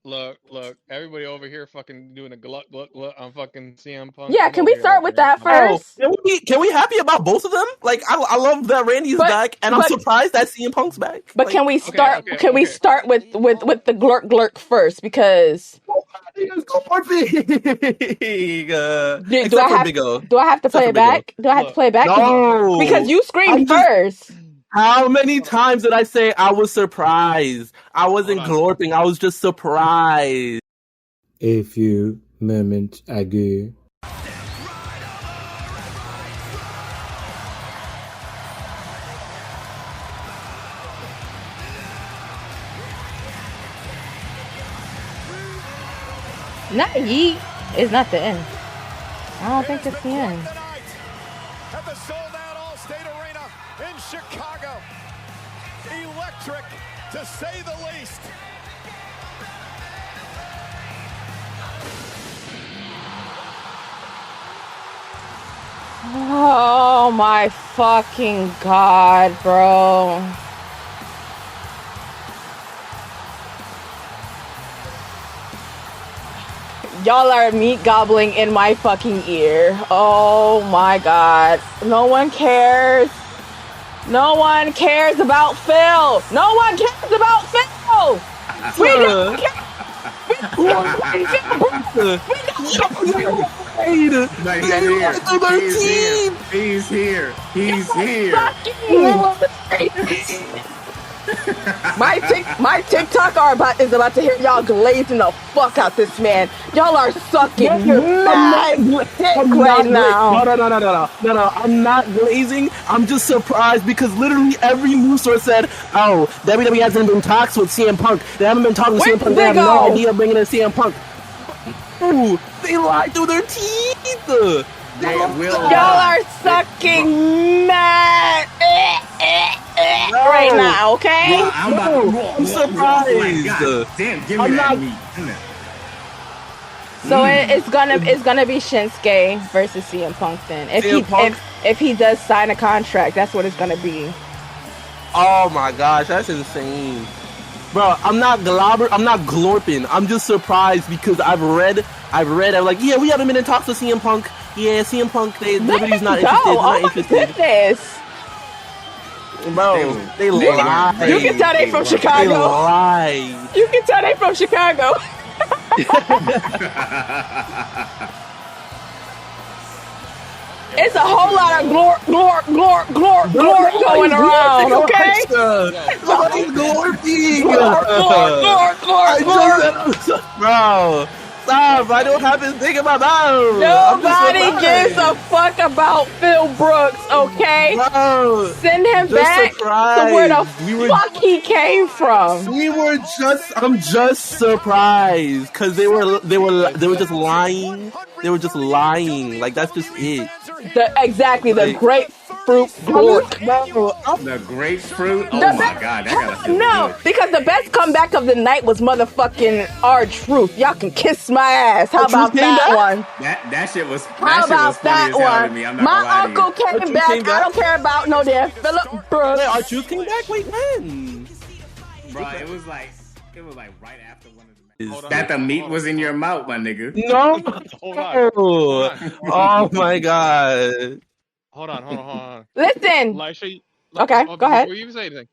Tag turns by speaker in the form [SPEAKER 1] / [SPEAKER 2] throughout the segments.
[SPEAKER 1] Look. Everybody over here fucking doing a gluck on fucking CM Punk.
[SPEAKER 2] Yeah,
[SPEAKER 1] I'm
[SPEAKER 2] can
[SPEAKER 1] over
[SPEAKER 2] we
[SPEAKER 1] here
[SPEAKER 2] start
[SPEAKER 1] like,
[SPEAKER 2] with that
[SPEAKER 3] Oh,
[SPEAKER 2] first?
[SPEAKER 3] can we happy about both of them? Like, I love that Randy is
[SPEAKER 2] But
[SPEAKER 3] back, and I'm
[SPEAKER 2] but
[SPEAKER 3] surprised that CM Punk's back.
[SPEAKER 2] but
[SPEAKER 3] Like,
[SPEAKER 2] can we
[SPEAKER 1] okay,
[SPEAKER 2] start?
[SPEAKER 1] okay,
[SPEAKER 2] Can we
[SPEAKER 1] okay.
[SPEAKER 2] start with the glurk first? Because
[SPEAKER 3] let's go for big.
[SPEAKER 2] do I
[SPEAKER 3] Except for
[SPEAKER 2] have
[SPEAKER 3] Big O.
[SPEAKER 2] do I have to
[SPEAKER 3] Except
[SPEAKER 2] play
[SPEAKER 3] for
[SPEAKER 2] it
[SPEAKER 3] Big O.
[SPEAKER 2] back? Do I have to
[SPEAKER 1] Look,
[SPEAKER 2] play it back? Because
[SPEAKER 3] No,
[SPEAKER 2] you screamed
[SPEAKER 3] I'm just.
[SPEAKER 2] first.
[SPEAKER 3] How many
[SPEAKER 1] hold on,
[SPEAKER 3] times did I say I was surprised? I
[SPEAKER 1] hold
[SPEAKER 3] wasn't
[SPEAKER 1] on.
[SPEAKER 3] glorping. I was just surprised.
[SPEAKER 4] A few moments ago.
[SPEAKER 2] Not yeet is not the end. I don't think it's the end.
[SPEAKER 5] At the sold-out All-State Arena in Chicago. Electric, to say the least.
[SPEAKER 2] Oh my fucking god, bro. Y'all are meat gobbling in my fucking ear. Oh my god. No one cares. No one cares about Phil. No one cares about Phil. We don't care.
[SPEAKER 6] He's here. He's here.
[SPEAKER 2] My TikTok is about to hear y'all glazing the fuck out this man. Y'all are sucking mad dick right now.
[SPEAKER 3] No. I'm not glazing. I'm just surprised because literally every news source said, "Oh, WWE hasn't been in talks with CM Punk. They haven't been talking to CM Punk. They have no idea of bringing in CM Punk." Ooh, they lied through their teeth.
[SPEAKER 2] Y'all are sucking mad right now, okay?
[SPEAKER 6] Well, I'm surprised.
[SPEAKER 3] Like,
[SPEAKER 6] God damn, give me that meat.
[SPEAKER 2] So it's gonna be Shinsuke versus CM Punk then. If he does sign a contract, that's what it's gonna be.
[SPEAKER 3] Oh my gosh, that's insane. Bro, I'm not glorping. I'm just surprised because I've read, I'm like, yeah, we haven't been in talks with CM Punk. Yeah, CM Punk, nobody's not interested.
[SPEAKER 2] Oh my goodness.
[SPEAKER 3] Bro, they lie.
[SPEAKER 2] You can tell they from Chicago.
[SPEAKER 3] They lie.
[SPEAKER 2] You can tell they from Chicago. It's a whole lot of glor going around, okay?
[SPEAKER 3] Nobody's glorping.
[SPEAKER 2] Glor.
[SPEAKER 3] Bro, stop. I don't have this thing in my mouth.
[SPEAKER 2] Nobody gives a fuck about Phil Brooks, okay?
[SPEAKER 3] Bro,
[SPEAKER 2] send him back to where the fuck he came from.
[SPEAKER 3] I'm just surprised because they were just lying. They were just lying. Like, that's just it.
[SPEAKER 2] The grapefruit glork.
[SPEAKER 6] The grapefruit? Oh my god, that gotta feel good.
[SPEAKER 2] Because the best comeback of the night was motherfucking R-Truth. Y'all can kiss my ass. How about that one?
[SPEAKER 6] That shit was funny
[SPEAKER 2] that
[SPEAKER 6] as hell to me. I'm not
[SPEAKER 2] My
[SPEAKER 6] gonna lie
[SPEAKER 2] uncle came back. I don't care about no damn Philip Brooks.
[SPEAKER 3] Wait, R-Truth came back? Wait, when?
[SPEAKER 6] Bro, it was like right after one of the matches. That the meat was in your mouth, my nigga.
[SPEAKER 3] No.
[SPEAKER 1] Hold on.
[SPEAKER 3] Oh my god.
[SPEAKER 1] Hold on.
[SPEAKER 2] Listen.
[SPEAKER 1] Lysha,
[SPEAKER 2] okay, go ahead.
[SPEAKER 1] Before you even say anything,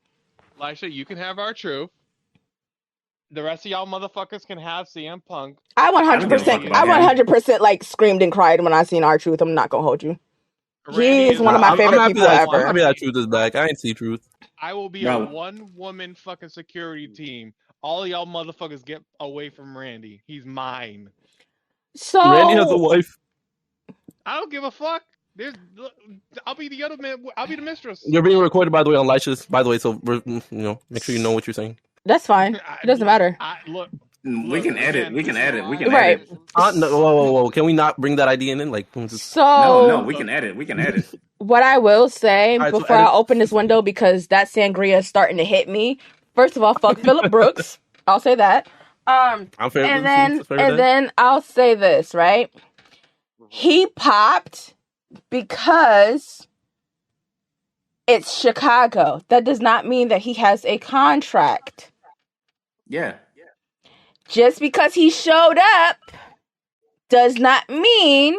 [SPEAKER 1] Lysha, you can have R-Truth. The rest of y'all motherfuckers can have CM Punk.
[SPEAKER 2] I 100% like screamed and cried when I seen R-Truth. I'm not gonna hold you. He's one of my favorite people ever.
[SPEAKER 3] I'm happy that Truth is back. I ain't see Truth.
[SPEAKER 1] I will be a one-woman fucking security team. All y'all motherfuckers get away from Randy. He's mine.
[SPEAKER 2] So
[SPEAKER 3] Randy has a wife.
[SPEAKER 1] I don't give a fuck. I'll be the other man. I'll be the mistress.
[SPEAKER 3] You're being recorded, by the way, on Lysha's. By the way, so make sure you know what you're saying.
[SPEAKER 2] That's fine. It doesn't matter.
[SPEAKER 6] We can edit.
[SPEAKER 2] Right.
[SPEAKER 3] Whoa. Can we not bring that idea in? Like,
[SPEAKER 6] no, we can edit.
[SPEAKER 2] What I will say before I open this window, because that sangria is starting to hit me. First of all, fuck Philip Brooks. I'll say that. And then I'll say this, right? He popped because it's Chicago. That does not mean that he has a contract.
[SPEAKER 6] Yeah.
[SPEAKER 2] Just because he showed up does not mean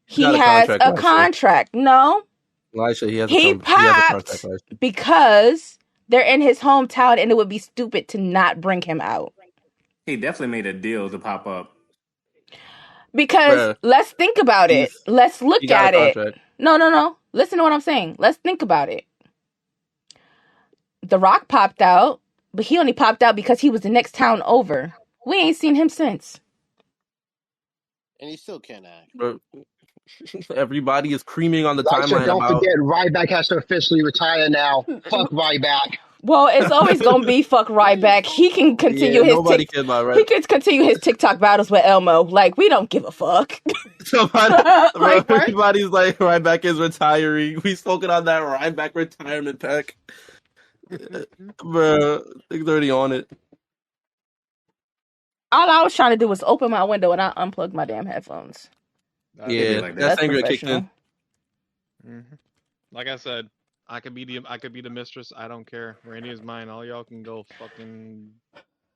[SPEAKER 2] he has a contract. No.
[SPEAKER 3] Lysha, he has
[SPEAKER 2] he
[SPEAKER 3] a contract.
[SPEAKER 2] Because they're in his hometown and it would be stupid to not bring him out.
[SPEAKER 6] He definitely made a deal to pop up.
[SPEAKER 2] Because let's think about it. Let's look at it. No. Listen to what I'm saying. Let's think about it. The Rock popped out, but he only popped out because he was the next town over. We ain't seen him since.
[SPEAKER 7] And he still can't act.
[SPEAKER 3] Bro, everybody is creaming on the timeline.
[SPEAKER 8] Don't forget, Ryback has to officially retire now. Fuck Ryback.
[SPEAKER 2] Well, it's always gonna be fuck Ryback. He can continue He can continue his TikTok battles with Elmo. Like, we don't give a fuck.
[SPEAKER 3] Everybody's like, Ryback is retiring. We spoken on that Ryback retirement pack. Bro, they're already on it.
[SPEAKER 2] All I was trying to do was open my window and I unplugged my damn headphones.
[SPEAKER 3] That's angry kicked in.
[SPEAKER 1] Like I said, I could be the mistress. I don't care. Randy is mine. All y'all can go fucking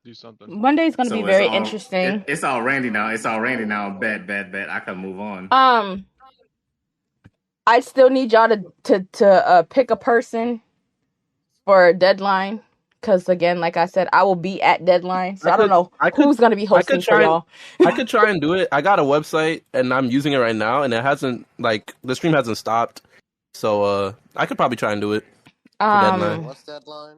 [SPEAKER 1] do something.
[SPEAKER 2] Monday's gonna be very interesting.
[SPEAKER 6] It's all Randy now. Bet. I can move on.
[SPEAKER 2] I still need y'all to pick a person for a deadline. Because, again, like I said, I will be at deadline. So I don't know who's going to be hosting for y'all.
[SPEAKER 3] I could try and do it. I got a website, and I'm using it right now. And it hasn't, the stream hasn't stopped. So I could probably try and do it for deadline.
[SPEAKER 7] What's deadline?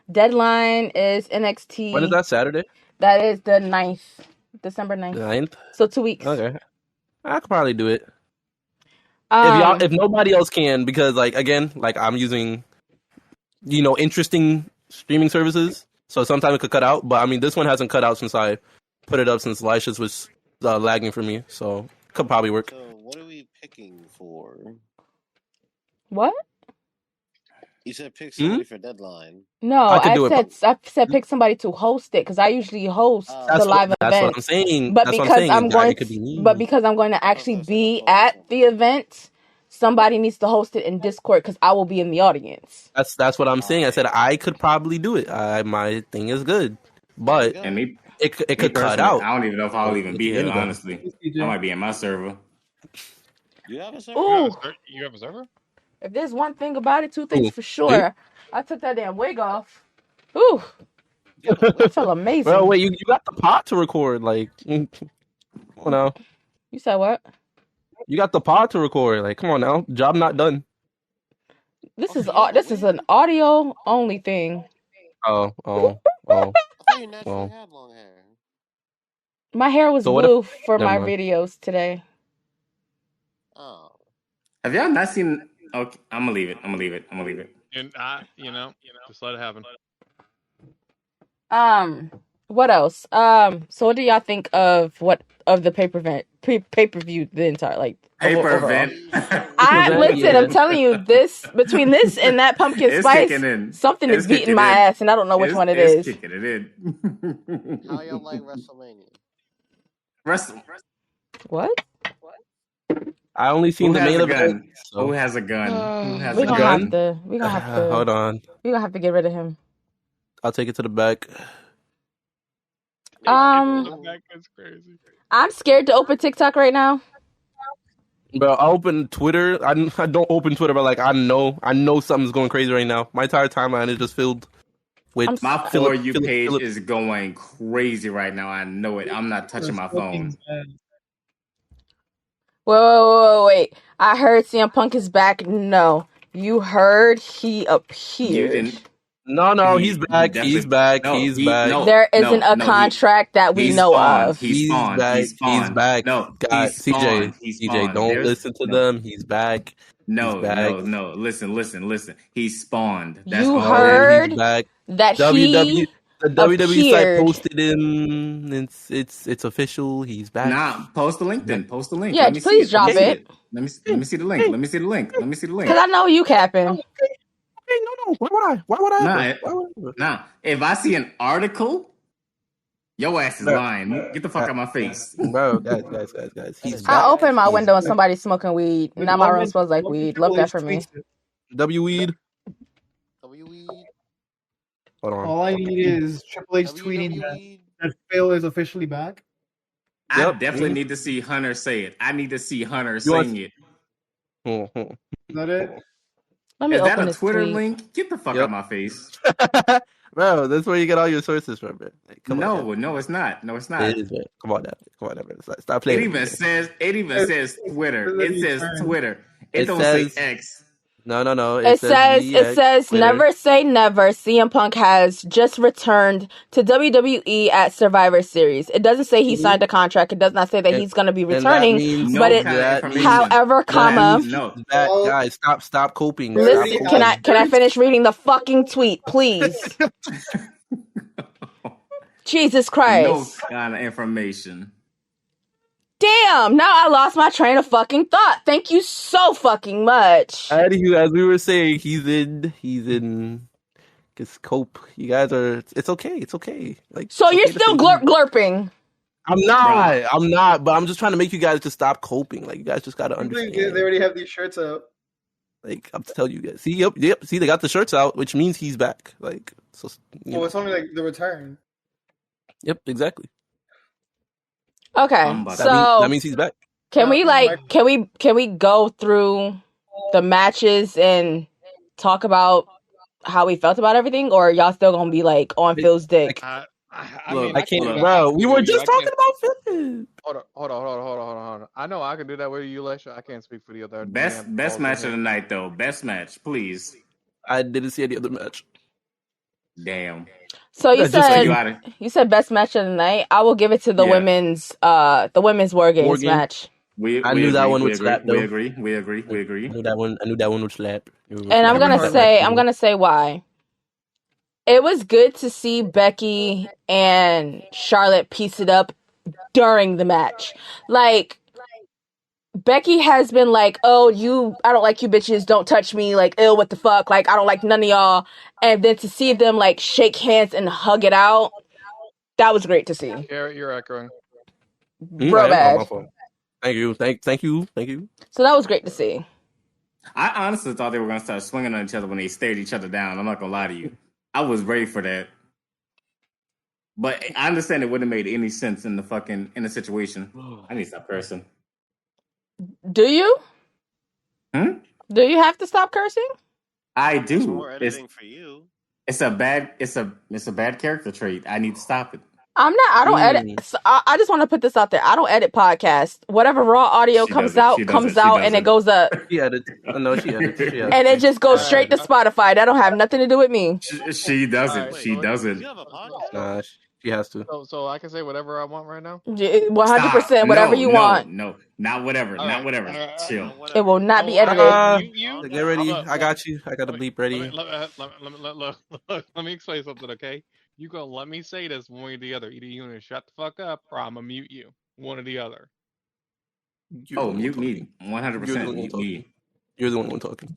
[SPEAKER 2] Deadline is NXT.
[SPEAKER 3] When is that, Saturday?
[SPEAKER 2] That is the 9th. December 9th.
[SPEAKER 3] 9th?
[SPEAKER 2] So 2 weeks.
[SPEAKER 3] Okay. I could probably do it. If nobody else can, because, I'm using, interesting streaming services, so sometimes it could cut out, but I mean this one hasn't cut out since I put it up, since Lysha's was lagging for me, so it could probably work.
[SPEAKER 7] So what are we picking for?
[SPEAKER 2] What?
[SPEAKER 7] You said pick somebody for deadline.
[SPEAKER 2] No, I said pick somebody to host it, because I usually host the live event.
[SPEAKER 3] That's what I'm saying.
[SPEAKER 2] But because I'm going to actually be at the event, somebody needs to host it in Discord because I will be in the audience.
[SPEAKER 3] That's what I'm saying. I said I could probably do it. My thing is good, but it could cut out.
[SPEAKER 6] I don't even know if I'll even be here. Honestly, I might be in my server.
[SPEAKER 7] You have a server?
[SPEAKER 1] You have a server?
[SPEAKER 2] If there's one thing about it, two things for sure. I took that damn wig off. Ooh, that felt amazing.
[SPEAKER 3] Bro, wait, you got the pot to record? Come on now.
[SPEAKER 2] You said what?
[SPEAKER 3] You got the pod to record. Come on now. Job not done.
[SPEAKER 2] This is an audio only thing.
[SPEAKER 3] Oh.
[SPEAKER 7] I thought you naturally had long hair.
[SPEAKER 2] My hair was blue for my videos today.
[SPEAKER 7] Oh.
[SPEAKER 6] Have y'all not seen? Okay, I'm gonna leave it.
[SPEAKER 1] And just let it happen.
[SPEAKER 2] What else? So what do y'all think of the pay-per-view, the entire
[SPEAKER 6] pay-per-view?
[SPEAKER 2] I'm telling you, between this and that pumpkin spice, something is beating my ass, and I don't know which one it is.
[SPEAKER 6] Kicking it in.
[SPEAKER 7] How y'all like WrestleMania?
[SPEAKER 2] What?
[SPEAKER 3] I only seen the main event.
[SPEAKER 6] So. Who has a gun?
[SPEAKER 2] We're gonna have to.
[SPEAKER 3] Hold on.
[SPEAKER 2] We're gonna have to get rid of him.
[SPEAKER 3] I'll take it to the back.
[SPEAKER 1] That's crazy.
[SPEAKER 2] I'm scared to open TikTok right now.
[SPEAKER 3] Bro, I open Twitter. I don't open Twitter, but I know something's going crazy right now. My entire timeline is just filled with.
[SPEAKER 6] My For You page is going crazy right now. I know it. I'm not touching my phone.
[SPEAKER 2] Wait. I heard CM Punk is back. No, you heard he appeared.
[SPEAKER 6] You didn't.
[SPEAKER 3] No, he's back. He's back. He's back.
[SPEAKER 2] There isn't a contract that we know of.
[SPEAKER 3] He's back. He's back.
[SPEAKER 6] No,
[SPEAKER 3] CJ, don't listen to them. He's back.
[SPEAKER 6] No. Listen. He spawned.
[SPEAKER 2] That's you heard that
[SPEAKER 3] the WWE site posted him. It's official. He's back.
[SPEAKER 6] Nah, post the link then. Post the link.
[SPEAKER 2] Yeah, please drop it.
[SPEAKER 6] Let me see the link. Let me see the link.
[SPEAKER 2] Because I know you capping.
[SPEAKER 3] Hey, no. Why would I?
[SPEAKER 6] Nah. If I see an article, your ass is lying. Get the fuck out of my face.
[SPEAKER 3] Bro, guys. He's back.
[SPEAKER 2] I opened my window and somebody's smoking weed. Now my room smells like weed. Love that for me.
[SPEAKER 3] W-weed.
[SPEAKER 7] W-weed.
[SPEAKER 3] Hold on.
[SPEAKER 9] All I need is Triple H tweeting that that Phil is officially back?
[SPEAKER 6] I definitely need to see Hunter say it. I need to see Hunter sing it.
[SPEAKER 9] Is that it?
[SPEAKER 2] Let me
[SPEAKER 6] Is that
[SPEAKER 2] open
[SPEAKER 6] a
[SPEAKER 2] this
[SPEAKER 6] Twitter
[SPEAKER 2] tweet.
[SPEAKER 6] link? Get the fuck out of my face.
[SPEAKER 3] Bro, that's where you get all your sources from, man. Like, come on.
[SPEAKER 6] No, it's not. No, it's not.
[SPEAKER 3] It is, man. Come on, man. Stop playing.
[SPEAKER 6] It even says Twitter. It says Twitter. It don't
[SPEAKER 3] says,
[SPEAKER 6] say X.
[SPEAKER 3] No.
[SPEAKER 2] It says
[SPEAKER 3] Twitter.
[SPEAKER 2] never say never. CM Punk has just returned to WWE at Survivor Series. It doesn't say he signed a contract. It does not say that he's going to be returning. However,
[SPEAKER 3] guys, stop coping.
[SPEAKER 2] Listen, can I finish reading the fucking tweet, please? Jesus Christ!
[SPEAKER 6] No kind of information.
[SPEAKER 2] Damn! Now I lost my train of fucking thought. Thank you so fucking much.
[SPEAKER 3] Anywho, as we were saying, he's in. Just cope. You guys are. It's okay. Like,
[SPEAKER 2] so you're still glurping.
[SPEAKER 3] I'm not. But I'm just trying to make you guys just stop coping. Like, you guys just gotta understand.
[SPEAKER 9] They already have these shirts out.
[SPEAKER 3] Like, I'm telling you guys. See, yep. See, they got the shirts out, which means he's back. Like, so.
[SPEAKER 9] It's only like they're retiring.
[SPEAKER 3] Yep, exactly.
[SPEAKER 2] Okay, so
[SPEAKER 3] that means he's back.
[SPEAKER 2] Can we go through the matches and talk about how we felt about everything, or y'all still gonna be like on Phil's dick?
[SPEAKER 1] I
[SPEAKER 3] can't, bro. We were just talking about Phil.
[SPEAKER 1] Hold on. I know I can do that with you, Lysha. I can't speak for the other.
[SPEAKER 6] Best match of the night, though. Best match, please.
[SPEAKER 3] I didn't see any other match.
[SPEAKER 6] Damn.
[SPEAKER 2] So you said best match of the night. I will give it to the women's War Games match.
[SPEAKER 3] I knew that one would slap.
[SPEAKER 6] We agree.
[SPEAKER 3] I knew that one would slap.
[SPEAKER 2] And I'm gonna say why. It was good to see Becky and Charlotte piece it up during the match. Like, Becky has been like, I don't like you bitches, don't touch me, like, ill, what the fuck, like, I don't like none of y'all. And then to see them, like, shake hands and hug it out, that was great to see.
[SPEAKER 1] You're echoing.
[SPEAKER 2] Bro bad.
[SPEAKER 3] Thank you.
[SPEAKER 2] So that was great to see.
[SPEAKER 6] I honestly thought they were going to start swinging on each other when they stared each other down. I'm not going to lie to you. I was ready for that. But I understand it wouldn't have made any sense in the situation. I need to stop cursing.
[SPEAKER 2] Do you? Do you have to stop cursing?
[SPEAKER 6] I do.
[SPEAKER 7] It's more editing for you.
[SPEAKER 6] It's a bad character trait. I need to stop it.
[SPEAKER 2] I don't edit. I just want to put this out there. I don't edit podcasts. Whatever raw audio comes out, and it goes up.
[SPEAKER 3] She edits. No, she edits.
[SPEAKER 2] And it just goes straight to Spotify. That don't have nothing to do with me.
[SPEAKER 6] She doesn't. She doesn't.
[SPEAKER 3] Nah, she has to.
[SPEAKER 1] So I can say whatever I want right now?
[SPEAKER 2] 100%. Whatever you want.
[SPEAKER 6] No, not whatever. Not whatever. Chill.
[SPEAKER 2] It will not be edited.
[SPEAKER 3] Get ready. I got you. I got the bleep ready.
[SPEAKER 1] Let me explain something, okay? You gonna let me say this one way or the other. Either you gonna shut the fuck up, or I'm gonna mute you. One or the other.
[SPEAKER 6] Mute me. 100% mute me.
[SPEAKER 3] You're the one talking.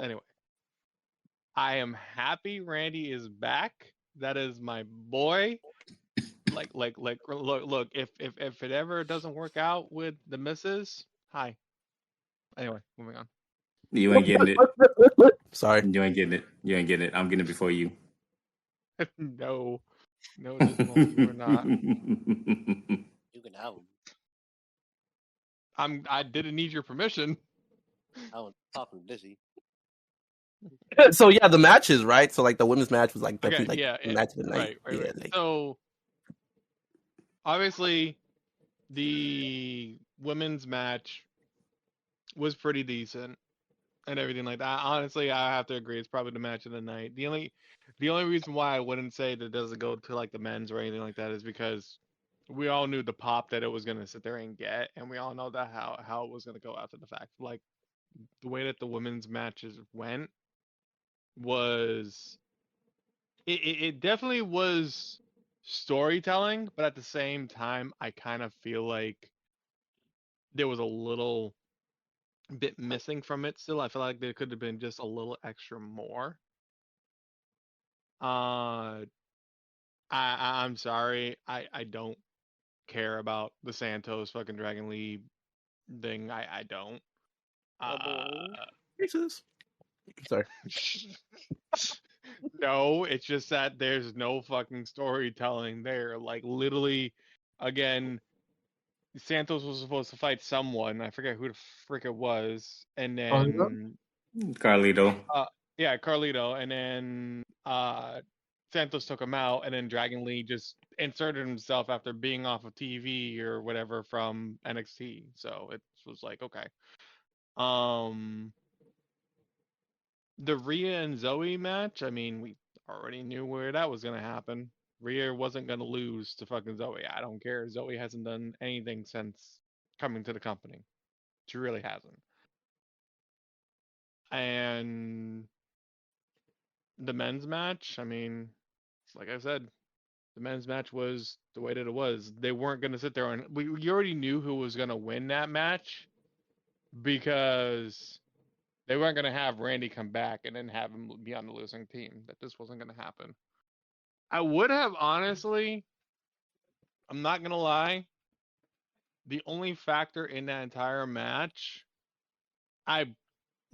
[SPEAKER 1] Anyway, I am happy Randy is back. That is my boy. Look. If it ever doesn't work out with the missus, hi. Anyway, moving on.
[SPEAKER 6] You ain't getting it.
[SPEAKER 3] Sorry.
[SPEAKER 6] You ain't getting it. I'm getting it before you.
[SPEAKER 1] No, you're not.
[SPEAKER 7] You can have them.
[SPEAKER 1] I didn't need your permission.
[SPEAKER 7] I was talking dizzy.
[SPEAKER 3] So yeah, the matches, right? So like the women's match was like definitely match of the night.
[SPEAKER 1] Right. So obviously the women's match was pretty decent and everything like that. Honestly, I have to agree, it's probably the match of the night. The only reason why I wouldn't say that it doesn't go to like the men's or anything like that is because we all knew the pop that it was gonna sit there and get, and we all know that how it was gonna go after the fact. Like the way that the women's matches went was it definitely was storytelling, but at the same time I kind of feel like there was a little bit missing from it still. I feel like there could have been just a little extra more. I'm sorry. I don't care about the Santos fucking Dragon Lee thing. I don't.
[SPEAKER 3] Jesus. Sorry.
[SPEAKER 1] No, it's just that there's no fucking storytelling there. Like literally, again, Santos was supposed to fight someone. I forget who the frick it was, and then
[SPEAKER 6] Carlito.
[SPEAKER 1] Yeah, Carlito, and then Santos took him out, and then Dragon Lee just inserted himself after being off of TV or whatever from NXT. So it was like, okay. The Rhea and Zoe match, I mean, we already knew where that was gonna happen. Rhea wasn't gonna lose to fucking Zoe. I don't care. Zoe hasn't done anything since coming to the company. She really hasn't. And the men's match, I mean, like I said, the men's match was the way that it was. They weren't going to sit there and we already knew who was going to win that match because they weren't going to have Randy come back and then have him be on the losing team. That just wasn't going to happen. I would have, honestly, I'm not going to lie, the only factor in that entire match, I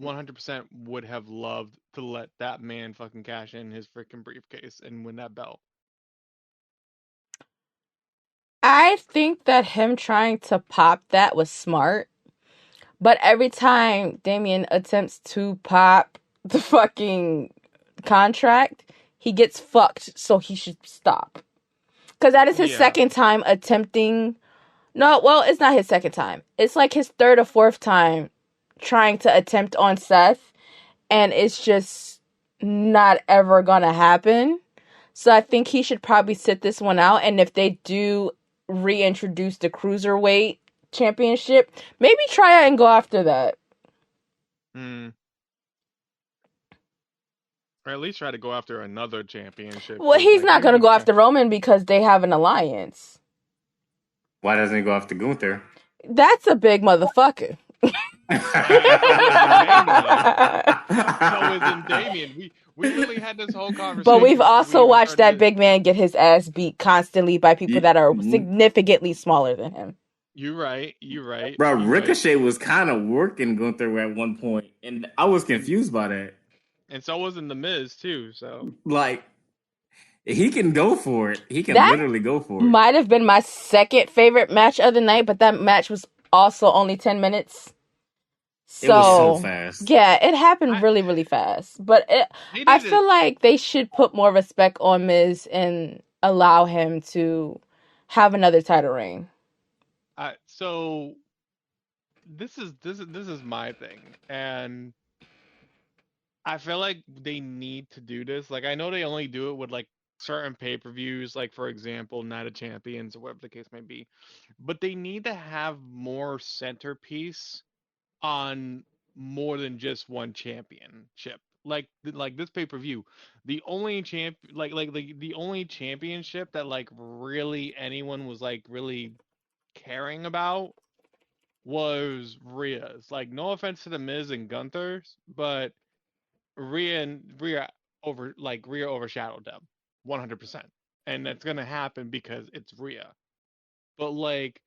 [SPEAKER 1] 100% would have loved to let that man fucking cash in his freaking briefcase and win that belt.
[SPEAKER 2] I think that him trying to pop that was smart. But every time Damien attempts to pop the fucking contract, he gets fucked, so he should stop. Because that is his second time attempting... No, well, it's not his second time. It's like his third or fourth time trying to attempt on Seth, and it's just not ever gonna happen. So I think he should probably sit this one out, and if they do reintroduce the Cruiserweight Championship, maybe try and go after that.
[SPEAKER 1] Or at least try to go after another championship.
[SPEAKER 2] Well, he's not going to go after Roman because they have an alliance.
[SPEAKER 6] Why doesn't he go after Gunther?
[SPEAKER 2] That's a big motherfucker.
[SPEAKER 1] So isn't Damien. We really had this whole conversation.
[SPEAKER 2] But we've also watched that big man get his ass beat constantly by people that are significantly smaller than him.
[SPEAKER 1] You're right.
[SPEAKER 6] Bro, Ricochet was kind of working Gunther at one point, and I was confused by that.
[SPEAKER 1] And so wasn't The Miz, too, so...
[SPEAKER 6] Like, he can go for it. He can literally go for it.
[SPEAKER 2] Might have been my second favorite match of the night, but that match was also only 10 minutes. So,
[SPEAKER 6] it was so fast.
[SPEAKER 2] Yeah, it happened really, really fast. But I feel like they should put more respect on Miz and allow him to have another title reign.
[SPEAKER 1] So this is my thing, and I feel like they need to do this. Like, I know they only do it with like certain pay-per-views, like for example, Night of Champions or whatever the case may be, but they need to have more centerpiece on more than just one championship. Like this pay-per-view, the only the only championship that like really anyone was like really caring about was Rhea's. Like, no offense to the Miz and Gunther's, but Rhea overshadowed them 100%, and that's gonna happen because it's Rhea. But like,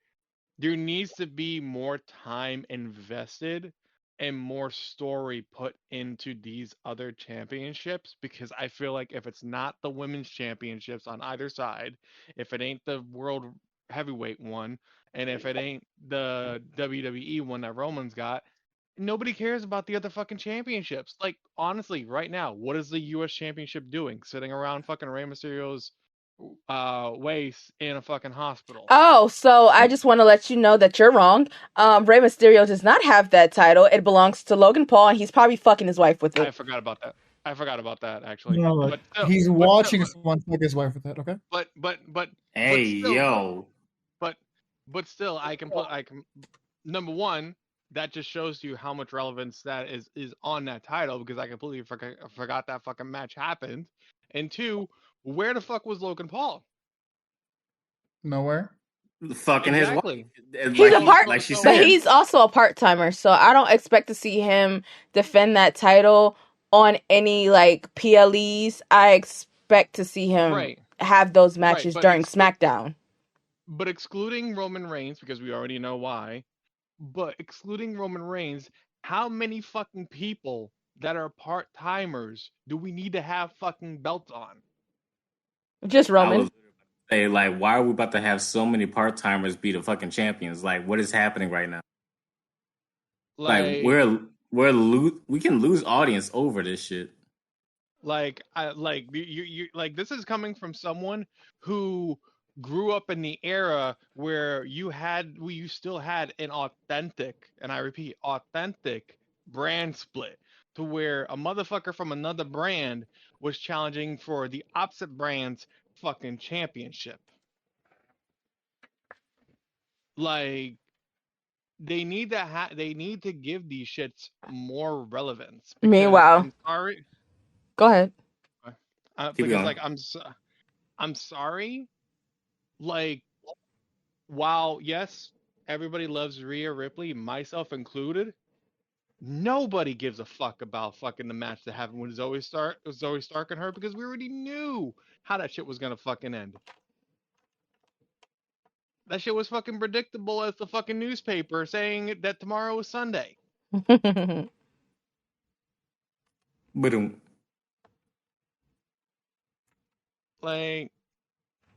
[SPEAKER 1] there needs to be more time invested and more story put into these other championships, because I feel like if it's not the women's championships on either side, if it ain't the world heavyweight one, and if it ain't the WWE one that Roman's got, nobody cares about the other fucking championships. Like, honestly, right now, what is the US championship doing? Sitting around fucking Rey Mysterio's waist in a fucking hospital.
[SPEAKER 2] Oh, so I just want to let you know that you're wrong. Rey Mysterio does not have that title. It belongs to Logan Paul, and he's probably fucking his wife with it.
[SPEAKER 1] I forgot about that, actually.
[SPEAKER 9] No,
[SPEAKER 1] but still,
[SPEAKER 9] he's watching someone fuck his wife with it, okay?
[SPEAKER 1] But
[SPEAKER 6] hey,
[SPEAKER 1] still,
[SPEAKER 6] yo.
[SPEAKER 1] But still, I can number one, that just shows you how much relevance that is on that title, because I completely forgot that fucking match happened. And two, where the fuck was Logan Paul?
[SPEAKER 9] Nowhere.
[SPEAKER 6] Fucking
[SPEAKER 1] exactly.
[SPEAKER 6] His wife.
[SPEAKER 2] He's a part,
[SPEAKER 6] like she
[SPEAKER 2] but
[SPEAKER 6] said.
[SPEAKER 2] he's also a part-timer, so I don't expect to see him defend that title on any like PLEs. I expect to see him have those matches during SmackDown.
[SPEAKER 1] But excluding Roman Reigns, because we already know why, but excluding Roman Reigns, how many fucking people that are part-timers do we need to have fucking belts on?
[SPEAKER 2] Just Roman.
[SPEAKER 6] I was say, like, why are we about to have so many part-timers be the fucking champions? Like, what is happening right now? Like, we can lose audience over this shit.
[SPEAKER 1] Like, you like, this is coming from someone who grew up in the era where you still had an authentic, and I repeat, authentic brand split, to where a motherfucker from another brand was challenging for the opposite brand's fucking championship. Like, they need to give these shits more relevance. Because,
[SPEAKER 2] meanwhile,
[SPEAKER 1] I'm sorry.
[SPEAKER 2] Go ahead.
[SPEAKER 1] Because like I'm sorry. Like, while yes, everybody loves Rhea Ripley, myself included, nobody gives a fuck about fucking the match that happened with Zoe Stark and her, because we already knew how that shit was gonna fucking end. That shit was fucking predictable as the fucking newspaper saying that tomorrow was Sunday. Like,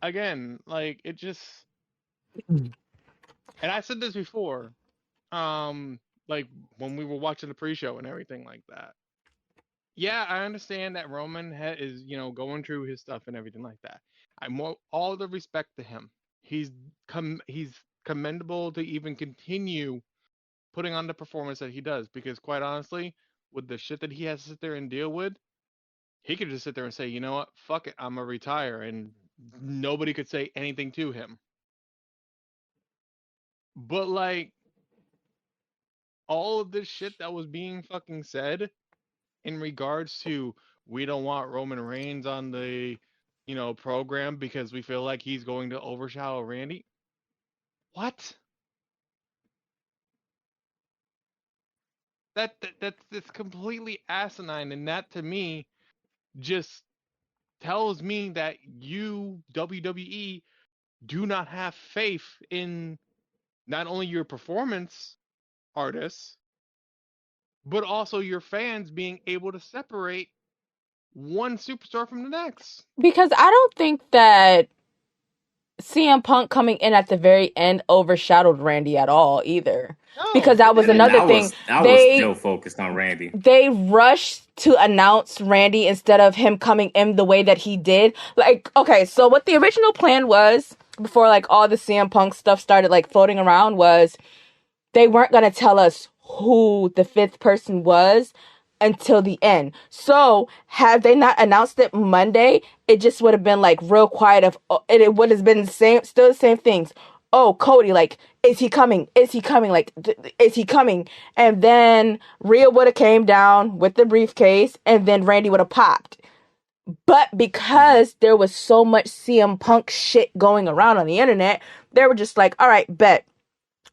[SPEAKER 1] again, like, it just, and I said this before, like when we were watching the pre-show and everything like that. Yeah, I understand that Roman is, going through his stuff and everything like that. I'm all the respect to him. He's commendable to even continue putting on the performance that he does, because quite honestly, with the shit that he has to sit there and deal with, he could just sit there and say, you know what, fuck it, I'm gonna retire, and nobody could say anything to him. But like, all of this shit that was being fucking said in regards to, we don't want Roman Reigns on the, program because we feel like he's going to overshadow Randy. What? That's completely asinine, and that to me just tells me that you, WWE, do not have faith in not only your performance artists, but also your fans being able to separate one superstar from the next.
[SPEAKER 2] Because I don't think that CM Punk coming in at the very end overshadowed Randy at all either.
[SPEAKER 1] No,
[SPEAKER 2] because that was another thing.
[SPEAKER 6] I was still focused on Randy.
[SPEAKER 2] They rushed to announce Randy instead of him coming in the way that he did. Like, okay, so what the original plan was before like all the CM Punk stuff started like floating around was they weren't going to tell us who the fifth person was until the end. So had they not announced it Monday, it just would have been like real quiet it would have been still the same things. Oh, Cody, like, is he coming? Is he coming? Like, is he coming? And then Rhea would have came down with the briefcase, and then Randy would have popped. But because there was so much CM Punk shit going around on the internet, they were just like, all right, bet.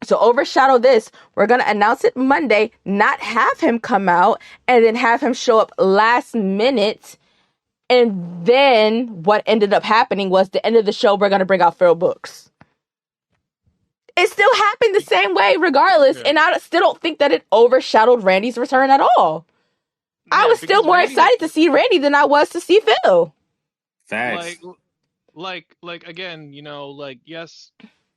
[SPEAKER 2] So overshadow this. We're going to announce it Monday, not have him come out, and then have him show up last minute. And then what ended up happening was the end of the show, we're going to bring out Phil Brooks. It still happened the same way regardless. Yeah. And I still don't think that it overshadowed Randy's return at all. Yeah, I was still more excited to see Randy than I was to see Phil.
[SPEAKER 6] Facts.
[SPEAKER 1] Like again, like, yes,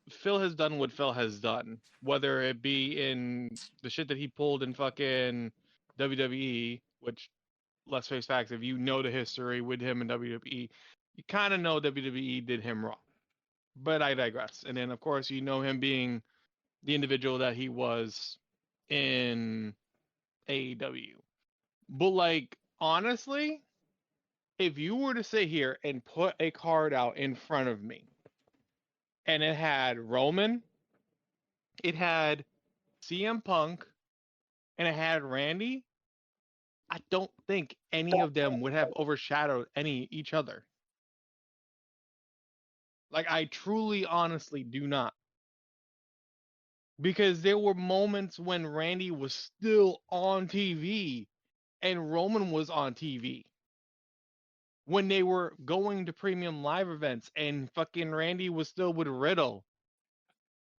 [SPEAKER 1] Phil has done what Phil has done, whether it be in the shit that he pulled in fucking WWE, which, let's face facts, if you know the history with him in WWE, you kind of know WWE did him wrong. But I digress. And then, of course, you know him being the individual that he was in AEW. But, like, honestly, if you were to sit here and put a card out in front of me, and it had Roman, it had CM Punk, and it had Randy, I don't think any of them would have overshadowed each other. Like, I truly, honestly do not. Because there were moments when Randy was still on TV and Roman was on TV. When they were going to premium live events and fucking Randy was still with Riddle.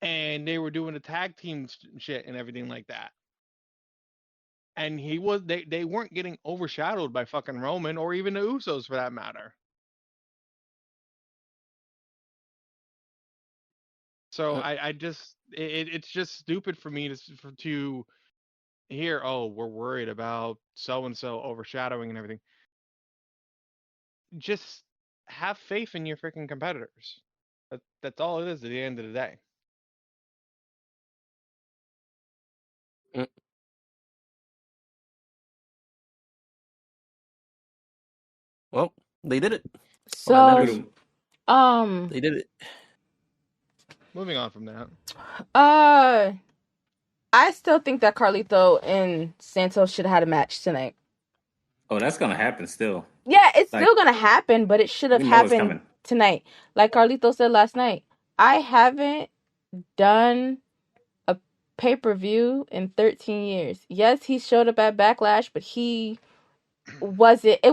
[SPEAKER 1] And they were doing the tag team shit and everything like that. And they weren't getting overshadowed by fucking Roman or even the Usos for that matter. So I just it's just stupid for me to hear, oh, we're worried about so and so overshadowing and everything. Just have faith in your freaking competitors. That's all it is at the end of the day.
[SPEAKER 3] Well, they did it.
[SPEAKER 2] So,
[SPEAKER 3] they did it.
[SPEAKER 1] Moving on from that.
[SPEAKER 2] I still think that Carlito and Santos should have had a match tonight.
[SPEAKER 6] Oh, that's gonna happen still.
[SPEAKER 2] Yeah, it's still gonna happen, but it should have happened tonight. Like Carlito said last night, I haven't done a pay-per-view in 13 years. Yes, he showed up at Backlash, but it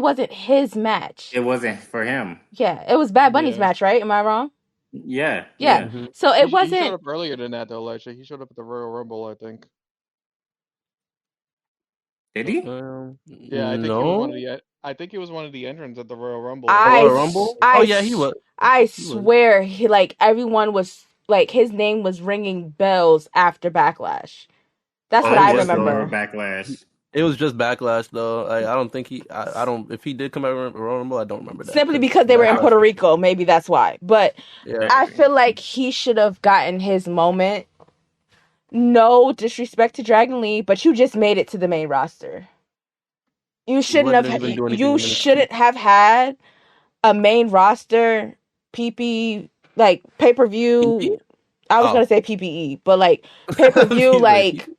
[SPEAKER 2] wasn't his match.
[SPEAKER 6] It wasn't for him.
[SPEAKER 2] Yeah, it was Bad Bunny's match, right? Am I wrong?
[SPEAKER 6] Yeah.
[SPEAKER 2] Mm-hmm. So it wasn't.
[SPEAKER 1] He showed up earlier than that, though, Lysha. He showed up at the Royal Rumble, I think.
[SPEAKER 6] Did he?
[SPEAKER 1] Yeah, I think he was one of the. I think he was one of the entrants at the Royal Rumble.
[SPEAKER 3] Royal Rumble? Yeah, he was.
[SPEAKER 2] I swear, everyone was like, his name was ringing bells after Backlash. That's what I remember.
[SPEAKER 6] Backlash.
[SPEAKER 3] It was just Backlash, though. I don't think I don't. If he did come out Royal Rumble, I don't remember that.
[SPEAKER 2] Simply because they were in Puerto Rico, maybe that's why. But I feel like he should have gotten his moment. No disrespect to Dragon Lee, but you just made it to the main roster. You shouldn't have. You shouldn't have had a main roster PP like pay-per-view. I was gonna say PPE, but like pay-per-view like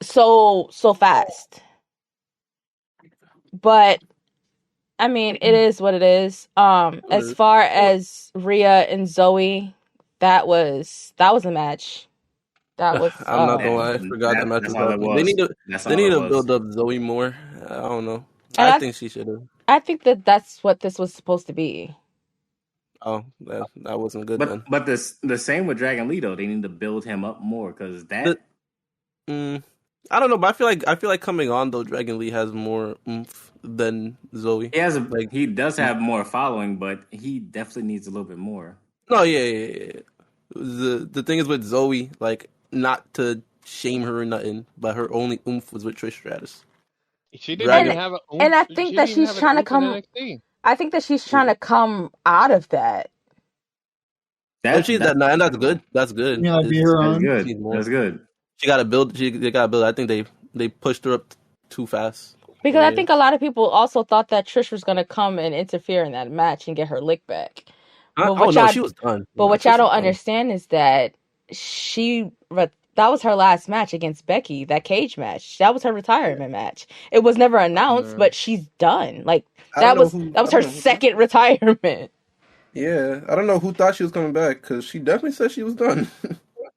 [SPEAKER 2] so fast. But I mean, it is what it is. As far as Rhea and Zoe, that was a match. That was.
[SPEAKER 3] I'm not gonna lie, I forgot the match was up. They need to build up Zoe more. I don't know. I think she should have.
[SPEAKER 2] I think that's what this was supposed to be.
[SPEAKER 3] Oh, that wasn't good then.
[SPEAKER 6] But the same with Dragon Lee, though. They need to build him up more because that.
[SPEAKER 3] I don't know, but I feel like coming on though, Dragon Lee has more oomph than Zoe.
[SPEAKER 6] He does have more following, but he definitely needs a little bit more.
[SPEAKER 3] No, yeah. The thing is with Zoe, like, not to shame her or nothing, but her only oomph was with Trish Stratus.
[SPEAKER 1] She didn't even have an oomph.
[SPEAKER 2] And I think that she's trying to come. I think that she's trying to come out of that.
[SPEAKER 3] And that's good. That's good.
[SPEAKER 9] Yeah, be her own.
[SPEAKER 6] That's good.
[SPEAKER 3] She got to build. They got to build. I think they pushed her up too fast.
[SPEAKER 2] Because I think a lot of people also thought that Trish was going to come and interfere in that match and get her lick back.
[SPEAKER 3] She was done.
[SPEAKER 2] But what y'all don't understand is that that was her last match against Becky, that cage match. That was her retirement match. It was never announced, but she's done. Like that was her second retirement.
[SPEAKER 3] Yeah, I don't know who thought she was coming back because she definitely said she was done.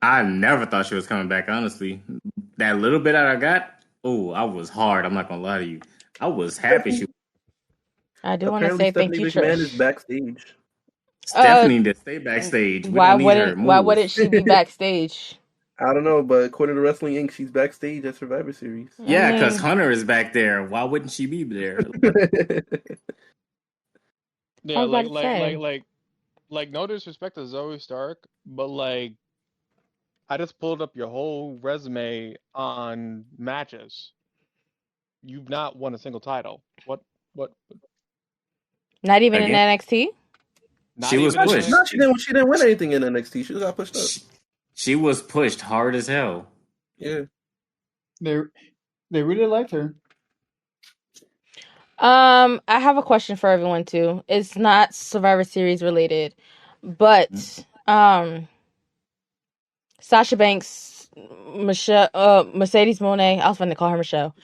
[SPEAKER 6] I never thought she was coming back, honestly. That little bit that I got, I was hard. I'm not gonna lie to you. I was happy.
[SPEAKER 2] I do want to say thank you, Trish.
[SPEAKER 3] Is backstage.
[SPEAKER 6] Stephanie to stay backstage.
[SPEAKER 2] Why wouldn't she be backstage?
[SPEAKER 3] I don't know, but according to Wrestling Inc., she's backstage at Survivor Series.
[SPEAKER 6] Yeah, because Hunter is back there. Why wouldn't she be there?
[SPEAKER 1] Yeah, like no disrespect to Zoe Stark, but like I just pulled up your whole resume on matches. You've not won a single title. What?
[SPEAKER 2] Not even in NXT?
[SPEAKER 6] She was pushed.
[SPEAKER 3] She didn't win anything in NXT. She got pushed up.
[SPEAKER 6] She was pushed hard as hell.
[SPEAKER 3] Yeah.
[SPEAKER 9] They really liked her.
[SPEAKER 2] I have a question for everyone too. It's not Survivor Series related, but Sasha Banks, Mercedes Moné, I was going to call her Michelle.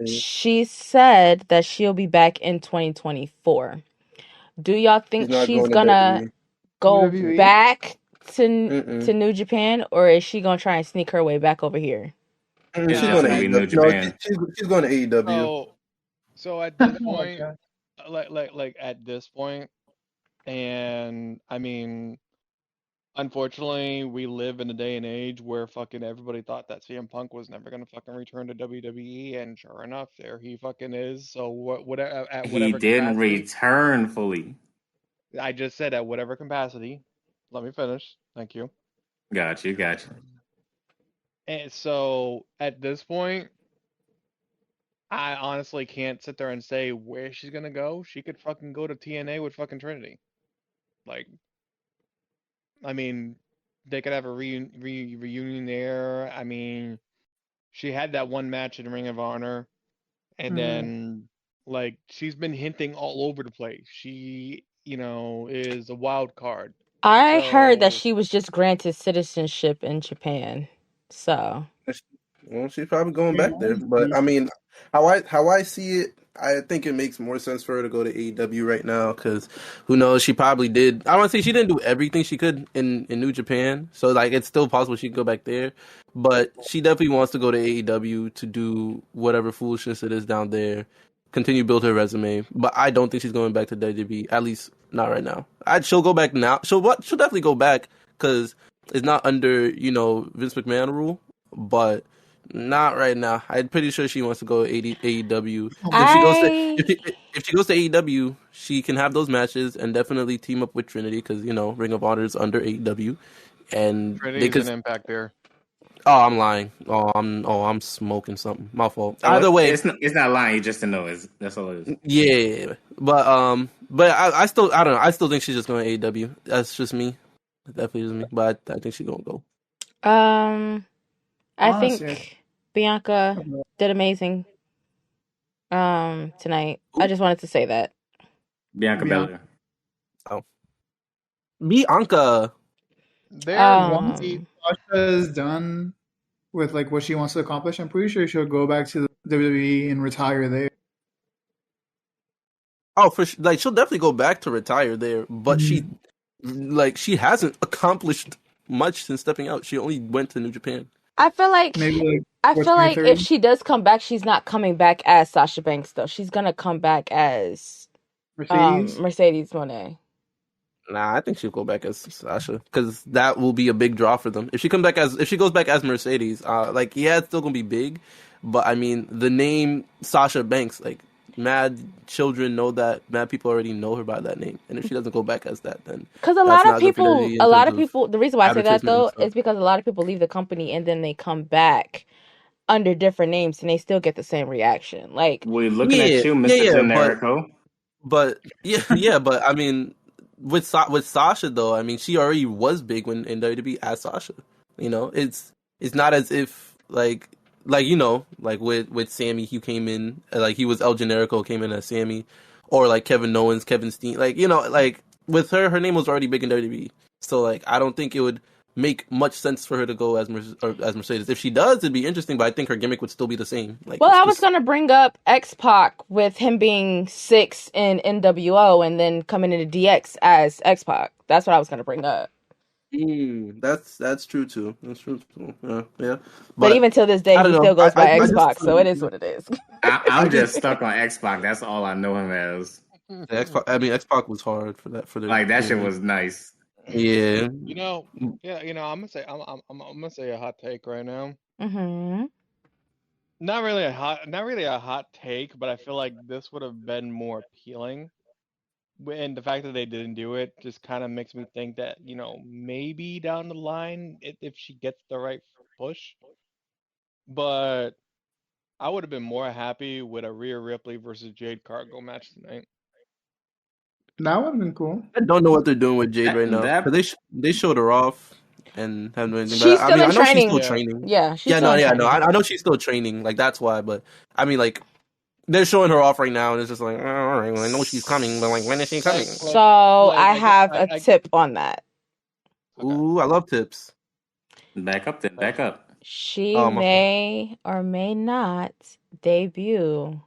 [SPEAKER 2] She said that she'll be back in 2024. Do y'all think she's gonna go back to New Japan, or is she gonna try and sneak her way back over here?
[SPEAKER 3] She's going to AEW. She's going to AEW.
[SPEAKER 1] So at this point, like at this point, and I mean, Unfortunately, we live in a day and age where fucking everybody thought that CM Punk was never gonna fucking return to WWE, and sure enough, there he fucking is. So whatever at
[SPEAKER 6] He
[SPEAKER 1] whatever
[SPEAKER 6] didn't
[SPEAKER 1] capacity,
[SPEAKER 6] return fully.
[SPEAKER 1] I just said at whatever capacity. Let me finish. Thank you.
[SPEAKER 6] Got you.
[SPEAKER 1] And so at this point, I honestly can't sit there and say where she's gonna go. She could fucking go to TNA with fucking Trinity. Like, I mean, they could have a reunion there. I mean, she had that one match in Ring of Honor, and then like she's been hinting all over the place. She, is a wild card.
[SPEAKER 2] I heard that
[SPEAKER 1] So
[SPEAKER 2] she was just granted citizenship in Japan. So
[SPEAKER 3] Well, she's probably going back there. But I mean, how I see it, I think it makes more sense for her to go to AEW right now because who knows? She probably did. I don't want to say she didn't do everything she could in New Japan, so like it's still possible she could go back there. But she definitely wants to go to AEW to do whatever foolishness it is down there, continue build her resume. But I don't think she's going back to WWE, at least not right now. She'll go back now. She'll definitely go back because it's not under Vince McMahon rule, but. Not right now. I'm pretty sure she wants to go AEW. If she goes to AEW, she can have those matches and definitely team up with Trinity because Ring of Honor is under AEW, and
[SPEAKER 1] Trinity's an Impact there.
[SPEAKER 3] Oh, I'm lying. I'm smoking something. My fault. Either way,
[SPEAKER 6] it's not lying. You just to know that's all it is.
[SPEAKER 3] Yeah, but I don't know. I still think she's just going to AEW. That's just me. Definitely just me. But I think she's gonna go.
[SPEAKER 2] I think Bianca did amazing tonight. I just wanted to say that.
[SPEAKER 6] Bianca Belair.
[SPEAKER 3] Oh. Bianca.
[SPEAKER 9] Once Sasha is done with like what she wants to accomplish, I'm pretty sure she'll go back to the WWE and retire there.
[SPEAKER 3] Oh, she'll definitely go back to retire there, but she hasn't accomplished much since stepping out. She only went to New Japan.
[SPEAKER 2] I feel like if she does come back, she's not coming back as Sasha Banks though. She's gonna come back as Mercedes Moné.
[SPEAKER 3] Nah, I think she'll go back as Sasha because that will be a big draw for them. If she goes back as Mercedes, it's still gonna be big, but I mean the name Sasha Banks, mad children know that, mad people already know her by that name, and if she doesn't go back as that, then
[SPEAKER 2] because a lot of people, the reason why I say that though is because a lot of people leave the company and then they come back under different names and they still get the same reaction. Like
[SPEAKER 6] we're looking at you, Mr. Generico.
[SPEAKER 3] But but I mean, with Sasha though, I mean, she already was big when in WWE as Sasha. It's not as if with Sammy, he came in he was El Generico, came in as Sammy, or Kevin Owens, Kevin Steen, with her name was already big in WWE. So I don't think it would make much sense for her to go as Mercedes. If she does, it'd be interesting, but I think her gimmick would still be the same.
[SPEAKER 2] I was gonna bring up X-Pac with him being 6 in NWO and then coming into DX as X-Pac. That's what I was gonna bring up.
[SPEAKER 3] That's true too. That's true too. Yeah.
[SPEAKER 2] But even till this day, he still goes by X-Pac, so it is what it is.
[SPEAKER 6] I'm just stuck on X-Pac. That's all I know him as.
[SPEAKER 3] X-Pac was hard for that.
[SPEAKER 6] That shit was nice.
[SPEAKER 3] Yeah.
[SPEAKER 1] I'm gonna say a hot take right now.
[SPEAKER 2] Mm-hmm.
[SPEAKER 1] Not really a hot take, but I feel like this would have been more appealing. And the fact that they didn't do it just kind of makes me think that, maybe down the line, if she gets the right push. But I would have been more happy with a Rhea Ripley versus Jade Cargill match tonight.
[SPEAKER 9] That would have been cool.
[SPEAKER 3] I don't know what they're doing with Jade right now. They showed her off and haven't anything.
[SPEAKER 2] She's still in training.
[SPEAKER 3] She's still training.
[SPEAKER 2] Yeah,
[SPEAKER 3] I know she's still training. That's why. But I mean, they're showing her off right now, and it's just all right, well, I know she's coming, but when is she coming?
[SPEAKER 2] So I have a tip on that.
[SPEAKER 3] Ooh, I love tips.
[SPEAKER 6] Back up.
[SPEAKER 2] She may or may not debut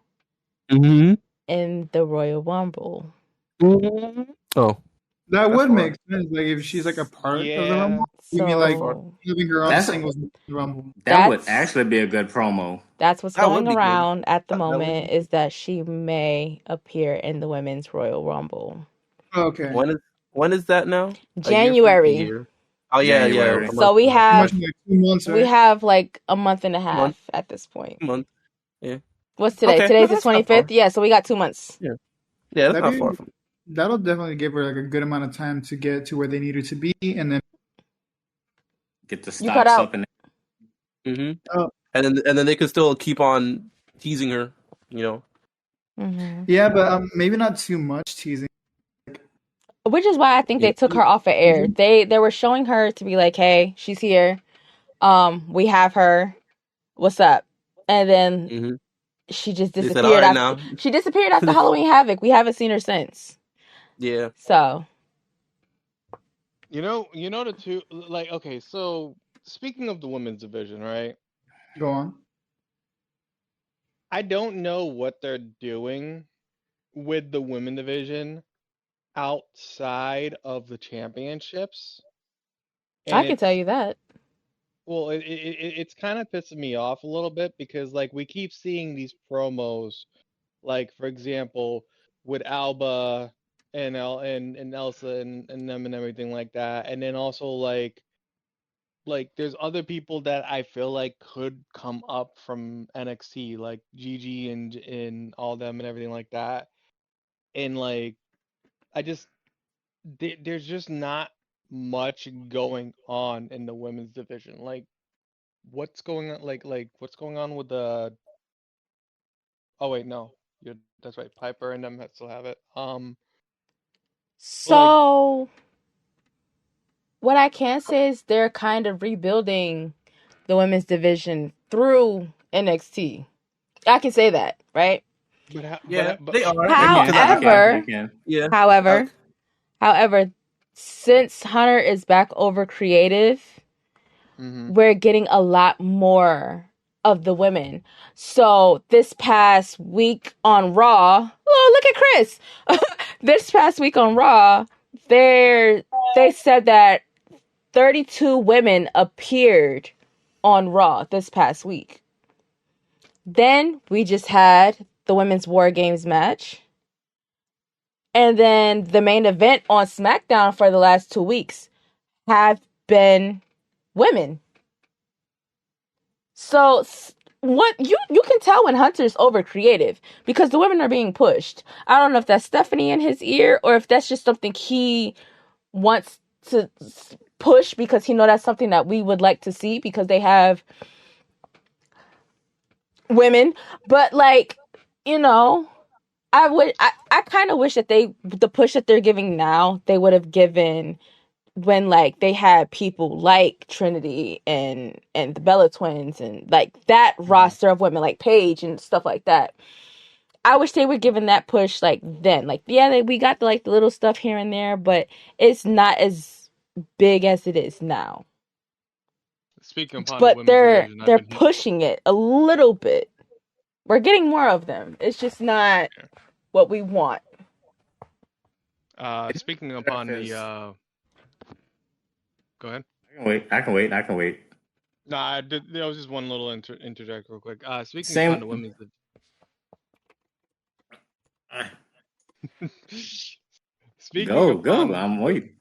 [SPEAKER 2] in the Royal Rumble.
[SPEAKER 3] Mm-hmm. Oh,
[SPEAKER 9] that would make sense. If she's a part of the Rumble, having her on singles Rumble.
[SPEAKER 6] That would actually be a good promo.
[SPEAKER 2] That's what's going around at the moment is that she may appear in the Women's Royal Rumble.
[SPEAKER 9] Okay.
[SPEAKER 3] When is that now?
[SPEAKER 2] January.
[SPEAKER 3] Oh yeah,
[SPEAKER 6] January.
[SPEAKER 3] yeah.
[SPEAKER 2] So we have
[SPEAKER 9] Pretty much like 2 months,
[SPEAKER 2] we
[SPEAKER 9] right?
[SPEAKER 2] have like a month and a half
[SPEAKER 3] Month.
[SPEAKER 2] at this point.
[SPEAKER 3] Month. Yeah.
[SPEAKER 2] What's today?
[SPEAKER 3] Okay.
[SPEAKER 2] Today's
[SPEAKER 3] No,
[SPEAKER 2] the
[SPEAKER 3] that's not far.
[SPEAKER 2] 25th. Yeah, so we got 2 months.
[SPEAKER 3] Yeah. Yeah, that's not
[SPEAKER 9] That'd
[SPEAKER 3] far
[SPEAKER 9] be,
[SPEAKER 3] from.
[SPEAKER 9] that'll definitely give her like a good amount of time to get to where they needed to be, and then
[SPEAKER 6] Get the
[SPEAKER 2] You cut
[SPEAKER 6] stocks
[SPEAKER 2] out.
[SPEAKER 6] up and
[SPEAKER 3] Mm-hmm. And then they could still keep on teasing her, you know.
[SPEAKER 2] Mm-hmm.
[SPEAKER 9] yeah, but maybe not too much teasing.
[SPEAKER 2] Which is why I think they took her off of air. They were showing her to be like, hey, she's here. We have her. What's up? And then she just
[SPEAKER 3] They
[SPEAKER 2] disappeared.
[SPEAKER 3] said, "All right, now."
[SPEAKER 2] She disappeared after Halloween Havoc. We haven't seen her since.
[SPEAKER 3] Yeah.
[SPEAKER 2] So.
[SPEAKER 1] You know the two, like, okay, so speaking of the women's division, right?
[SPEAKER 9] Go on.
[SPEAKER 1] I don't know what they're doing with the women division outside of the championships.
[SPEAKER 2] I can tell you that.
[SPEAKER 1] Well, it's kind of pissing me off a little bit because like we keep seeing these promos, like for example with Alba and Elsa and them and everything like that, and then also like there's other people that I feel like could come up from NXT, like Gigi and all them and everything like that, and like I just there's just not much going on in the women's division, like. What's going on? Like what's going on with the? Oh wait, no, that's right. Piper and them still have it.
[SPEAKER 2] So what I can say is they're kind of rebuilding the women's division through NXT. I can say that, right?
[SPEAKER 1] But
[SPEAKER 3] they are.
[SPEAKER 2] However, since Hunter is back over creative, we're getting a lot more of the women. So this past week on Raw, oh, look at Chris. This past week on Raw, they said that 32 women appeared on Raw this past week. Then we just had the Women's War Games match. And then the main event on SmackDown for the last 2 weeks have been women. So what you can tell when Hunter's over creative because the women are being pushed. I don't know if that's Stephanie in his ear or if that's just something he wants to push because he know that's something that we would like to see because they have women. But like, you know, I kind of wish that the push that they're giving now, they would have given when like they had people like Trinity and the Bella Twins and like that roster of women like Paige and stuff like that. I wish they were given that push like then. Like yeah, we got the little stuff here and there, but it's not as big as it is now.
[SPEAKER 1] Speaking upon
[SPEAKER 2] but
[SPEAKER 1] the women's division,
[SPEAKER 2] they're pushing it a little bit. We're getting more of them. It's just not what we want.
[SPEAKER 1] Speaking upon the go ahead.
[SPEAKER 6] I can wait.
[SPEAKER 1] Nah, there was just one little interject real quick. Speaking upon the women's
[SPEAKER 6] I'm waiting.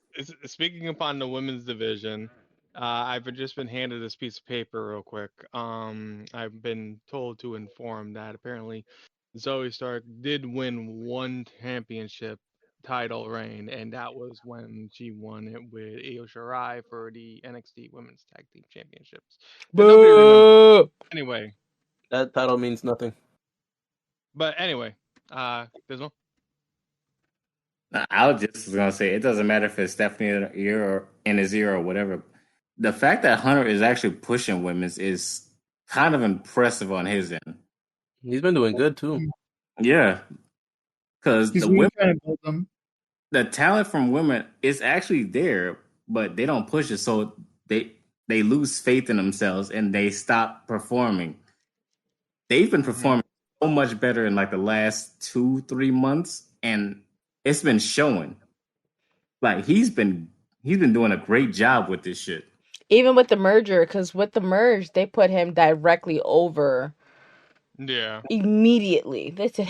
[SPEAKER 1] Speaking upon the women's division, I've just been handed this piece of paper real quick. I've been told to inform that apparently Zoe Stark did win one championship title reign, and that was when she won it with Io Shirai for the NXT Women's Tag Team Championships. Nobody remembers. Anyway,
[SPEAKER 3] that title means nothing.
[SPEAKER 1] But anyway, Dismal.
[SPEAKER 6] I was just gonna say it doesn't matter if it's Stephanie in his ear or whatever. The fact that Hunter is actually pushing women's is kind of impressive on his end.
[SPEAKER 3] He's been doing good too.
[SPEAKER 6] Yeah, because the women, the talent from women is actually there, but they don't push it, so they lose faith in themselves and they stop performing. They've been performing so much better in like the last 2-3 months, and it's been showing. Like he's been doing a great job with this shit.
[SPEAKER 2] Even with the merger, because with the merge, they put him directly over.
[SPEAKER 1] Yeah.
[SPEAKER 2] Immediately. They said,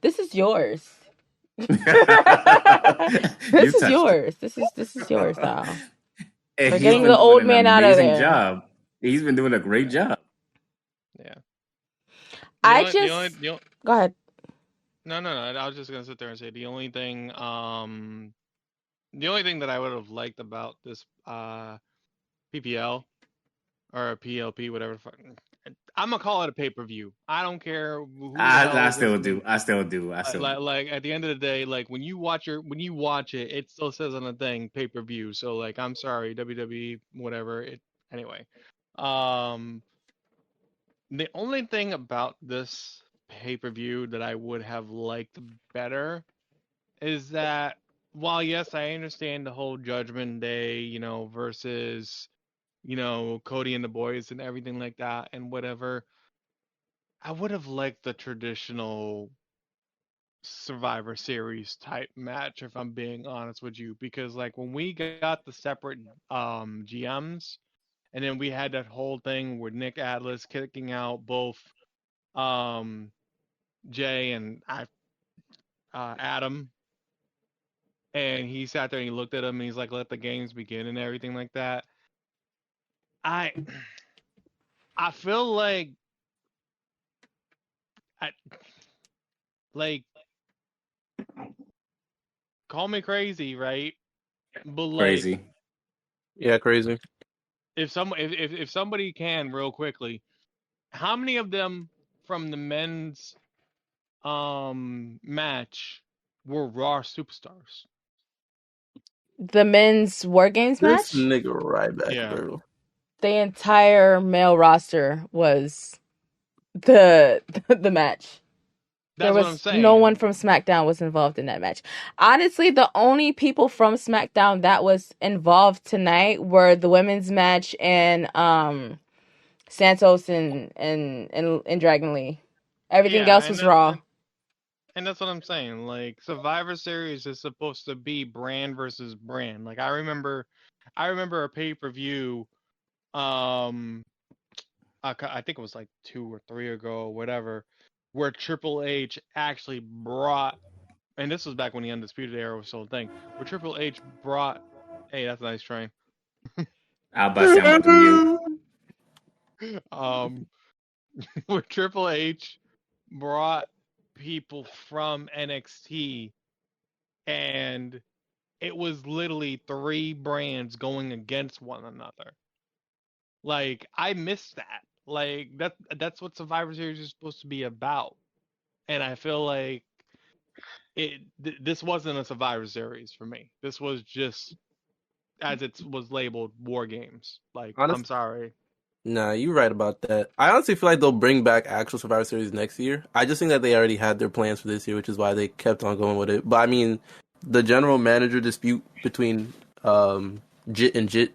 [SPEAKER 2] this is yours. This is yours. This is yours now.
[SPEAKER 6] And
[SPEAKER 2] We're
[SPEAKER 6] he's
[SPEAKER 2] getting
[SPEAKER 6] been
[SPEAKER 2] the
[SPEAKER 6] doing
[SPEAKER 2] old
[SPEAKER 6] an
[SPEAKER 2] man out of
[SPEAKER 6] amazing
[SPEAKER 2] there.
[SPEAKER 6] job. He's been doing a great job.
[SPEAKER 1] Yeah.
[SPEAKER 2] Go ahead.
[SPEAKER 1] No. I was just gonna sit there and say the only thing that I would have liked about this PPL or PLP, whatever the fuck. I'm gonna call it a pay-per-view. I don't care who the hell
[SPEAKER 6] I
[SPEAKER 1] is
[SPEAKER 6] still
[SPEAKER 1] listening.
[SPEAKER 6] do. I still do.
[SPEAKER 1] Like at the end of the day, like when you watch it, it still says on the thing pay-per-view. So like, I'm sorry, WWE, whatever. Anyway. The only thing about this pay-per-view that I would have liked better is that while yes, I understand the whole Judgment Day, versus, Cody and the boys and everything like that and whatever, I would have liked the traditional Survivor Series type match, if I'm being honest with you, because like when we got the separate GMs, and then we had that whole thing with Nick Atlas kicking out both Jay and Adam, and he sat there and he looked at him and he's like, "Let the games begin" and everything like that. I feel like like call me crazy, right? But like
[SPEAKER 6] Crazy.
[SPEAKER 3] Yeah, crazy.
[SPEAKER 1] if somebody can real quickly, how many of them from the men's match were Raw superstars?
[SPEAKER 2] The men's War Games
[SPEAKER 3] This
[SPEAKER 2] match?
[SPEAKER 3] nigga right back,
[SPEAKER 1] Yeah.
[SPEAKER 3] bro.
[SPEAKER 2] The entire male roster was the match.
[SPEAKER 1] That's what I'm saying.
[SPEAKER 2] No one from SmackDown was involved in that match. Honestly, the only people from SmackDown that was involved tonight were the women's match and Santos and Dragon Lee. Everything else was Raw.
[SPEAKER 1] And that's what I'm saying. Like Survivor Series is supposed to be brand versus brand. Like I remember a pay-per-view I think it was like 2 or 3 ago or whatever, where Triple H actually brought, and this was back when the Undisputed Era was still a thing, where Triple H brought, hey, that's a nice train.
[SPEAKER 6] I'm about to mute.
[SPEAKER 1] Where Triple H brought people from NXT, and it was literally 3 brands going against one another. Like I missed that. Like that's what Survivor Series is supposed to be about. And I feel like this wasn't a Survivor Series for me. This was just, as it was labeled, War Games. Like, I'm sorry.
[SPEAKER 3] Nah, you're right about that. I honestly feel like they'll bring back actual Survivor Series next year. I just think that they already had their plans for this year, which is why they kept on going with it. But I mean, the general manager dispute between Jit and Jit,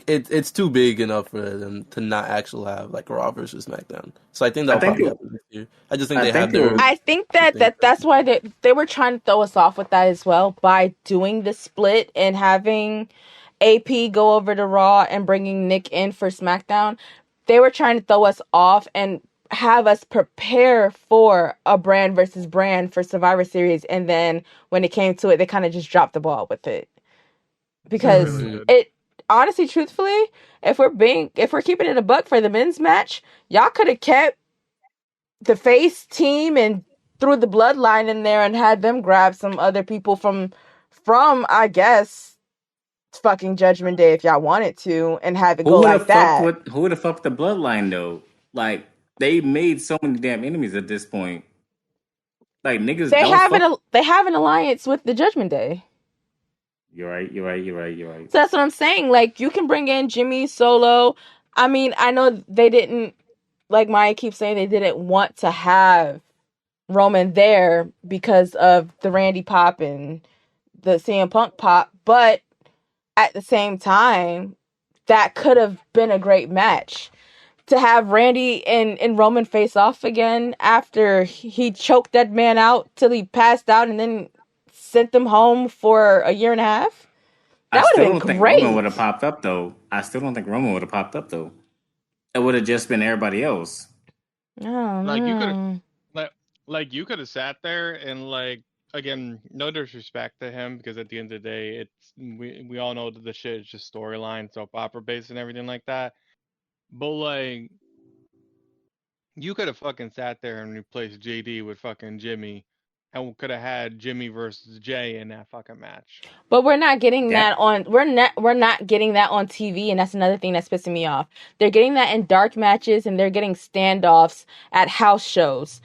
[SPEAKER 3] it's too big enough for them to not actually have like Raw versus SmackDown. So I think that'll probably happen this year. I just think they have their.
[SPEAKER 2] I think that's why they were trying to throw us off with that as well by doing the split and having AP go over to Raw and bringing Nick in for SmackDown. They were trying to throw us off and have us prepare for a brand versus brand for Survivor Series, and then when it came to it, they kind of just dropped the ball with it. Because it honestly, truthfully, if we're keeping it a buck for the men's match, y'all could have kept the face team and threw the bloodline in there and had them grab some other people from I guess fucking Judgment Day if y'all wanted to, and have it go like that.
[SPEAKER 6] Who would have fucked the bloodline though? Like they made so many damn enemies at this point. Like niggas
[SPEAKER 2] they have an alliance with the Judgment Day.
[SPEAKER 6] You're right.
[SPEAKER 2] So that's what I'm saying. Like, you can bring in Jimmy Solo. I mean, I know they didn't, like Maya keeps saying, they didn't want to have Roman there because of the Randy pop and the CM Punk pop. But at the same time, that could have been a great match. To have Randy and Roman face off again after he choked that man out till he passed out and then sent them home for a year and a half. That would have been great.
[SPEAKER 6] Roman would have popped up though. I still don't think Roman would have popped up though. It would have just been everybody else.
[SPEAKER 2] Oh,
[SPEAKER 1] like you could have, like you could have sat there and like again, no disrespect to him, because at the end of the day, we all know that the shit is just storyline, soap opera based, and everything like that. But like, you could have fucking sat there and replaced JD with fucking Jimmy, and could have had Jimmy versus Jay in that fucking match.
[SPEAKER 2] But we're not getting that on. We're not getting that on TV, and that's another thing that's pissing me off. They're getting that in dark matches, and they're getting standoffs at house shows.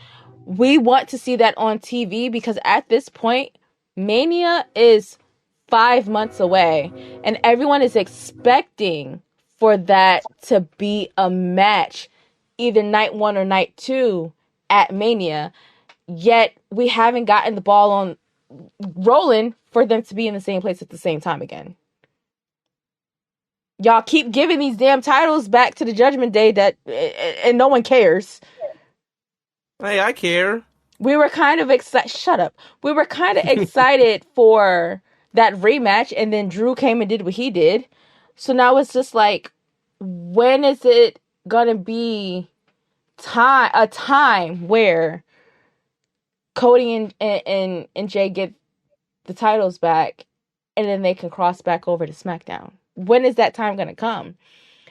[SPEAKER 2] We want to see that on TV because at this point, Mania is 5 months away, and everyone is expecting for that to be a match, either night 1 or night 2 at Mania. Yet we haven't gotten the ball on rolling for them to be in the same place at the same time again. Y'all keep giving these damn titles back to the Judgment Day and no one cares.
[SPEAKER 3] Hey, I care.
[SPEAKER 2] We were kind of excited. Shut up. We were kind of excited for that rematch, and then Drew came and did what he did. So now it's just like, when is it gonna be a time where Cody and Jay get the titles back, and then they can cross back over to SmackDown? When is that time gonna come?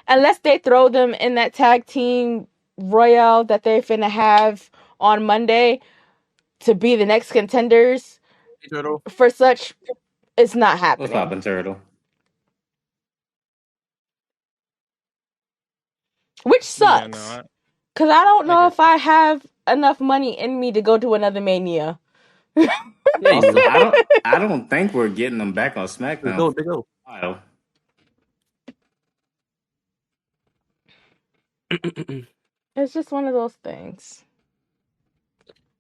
[SPEAKER 2] Unless they throw them in that tag team royale that they're finna have on Monday to be the next contenders for such, it's not happening.
[SPEAKER 6] What's poppin', Turtle?
[SPEAKER 2] Which sucks. Because I don't know if I have enough money in me to go to another Mania.
[SPEAKER 6] I don't think we're getting them back on SmackDown.
[SPEAKER 3] They go.
[SPEAKER 2] It's just one of those things.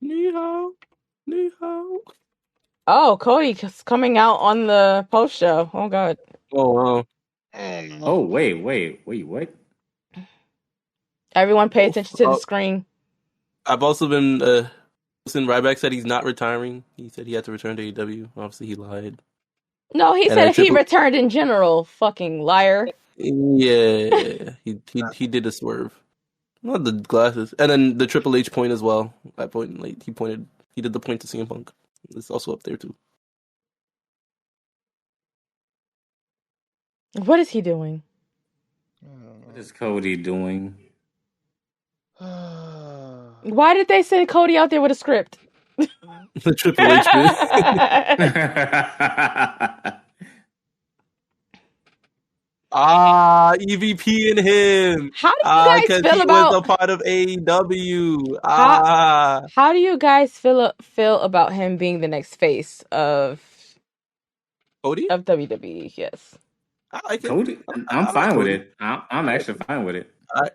[SPEAKER 3] Ni hao.
[SPEAKER 2] Oh, Cody's coming out on the post show. Oh god.
[SPEAKER 3] Oh wow.
[SPEAKER 6] Oh wait, what?
[SPEAKER 2] Everyone pay attention to the screen.
[SPEAKER 3] I've also been listen, Ryback said he's not retiring. He said he had to return to AEW. Obviously he lied.
[SPEAKER 2] No, he said if he returned in general, fucking liar.
[SPEAKER 3] Yeah, he did a swerve. Not the glasses. And then the Triple H point as well. That point, like, he did the point to CM Punk. It's also up there too.
[SPEAKER 2] What is he doing?
[SPEAKER 6] What is Cody doing?
[SPEAKER 2] Why did they send Cody out there with a script?
[SPEAKER 3] The Triple H EVP in him.
[SPEAKER 2] How do you guys feel about?
[SPEAKER 3] He was a part of AEW.
[SPEAKER 2] How do you guys feel about him being the next face of
[SPEAKER 3] Cody
[SPEAKER 2] of WWE? Yes,
[SPEAKER 6] Cody. I'm fine with it. I'm actually fine with it.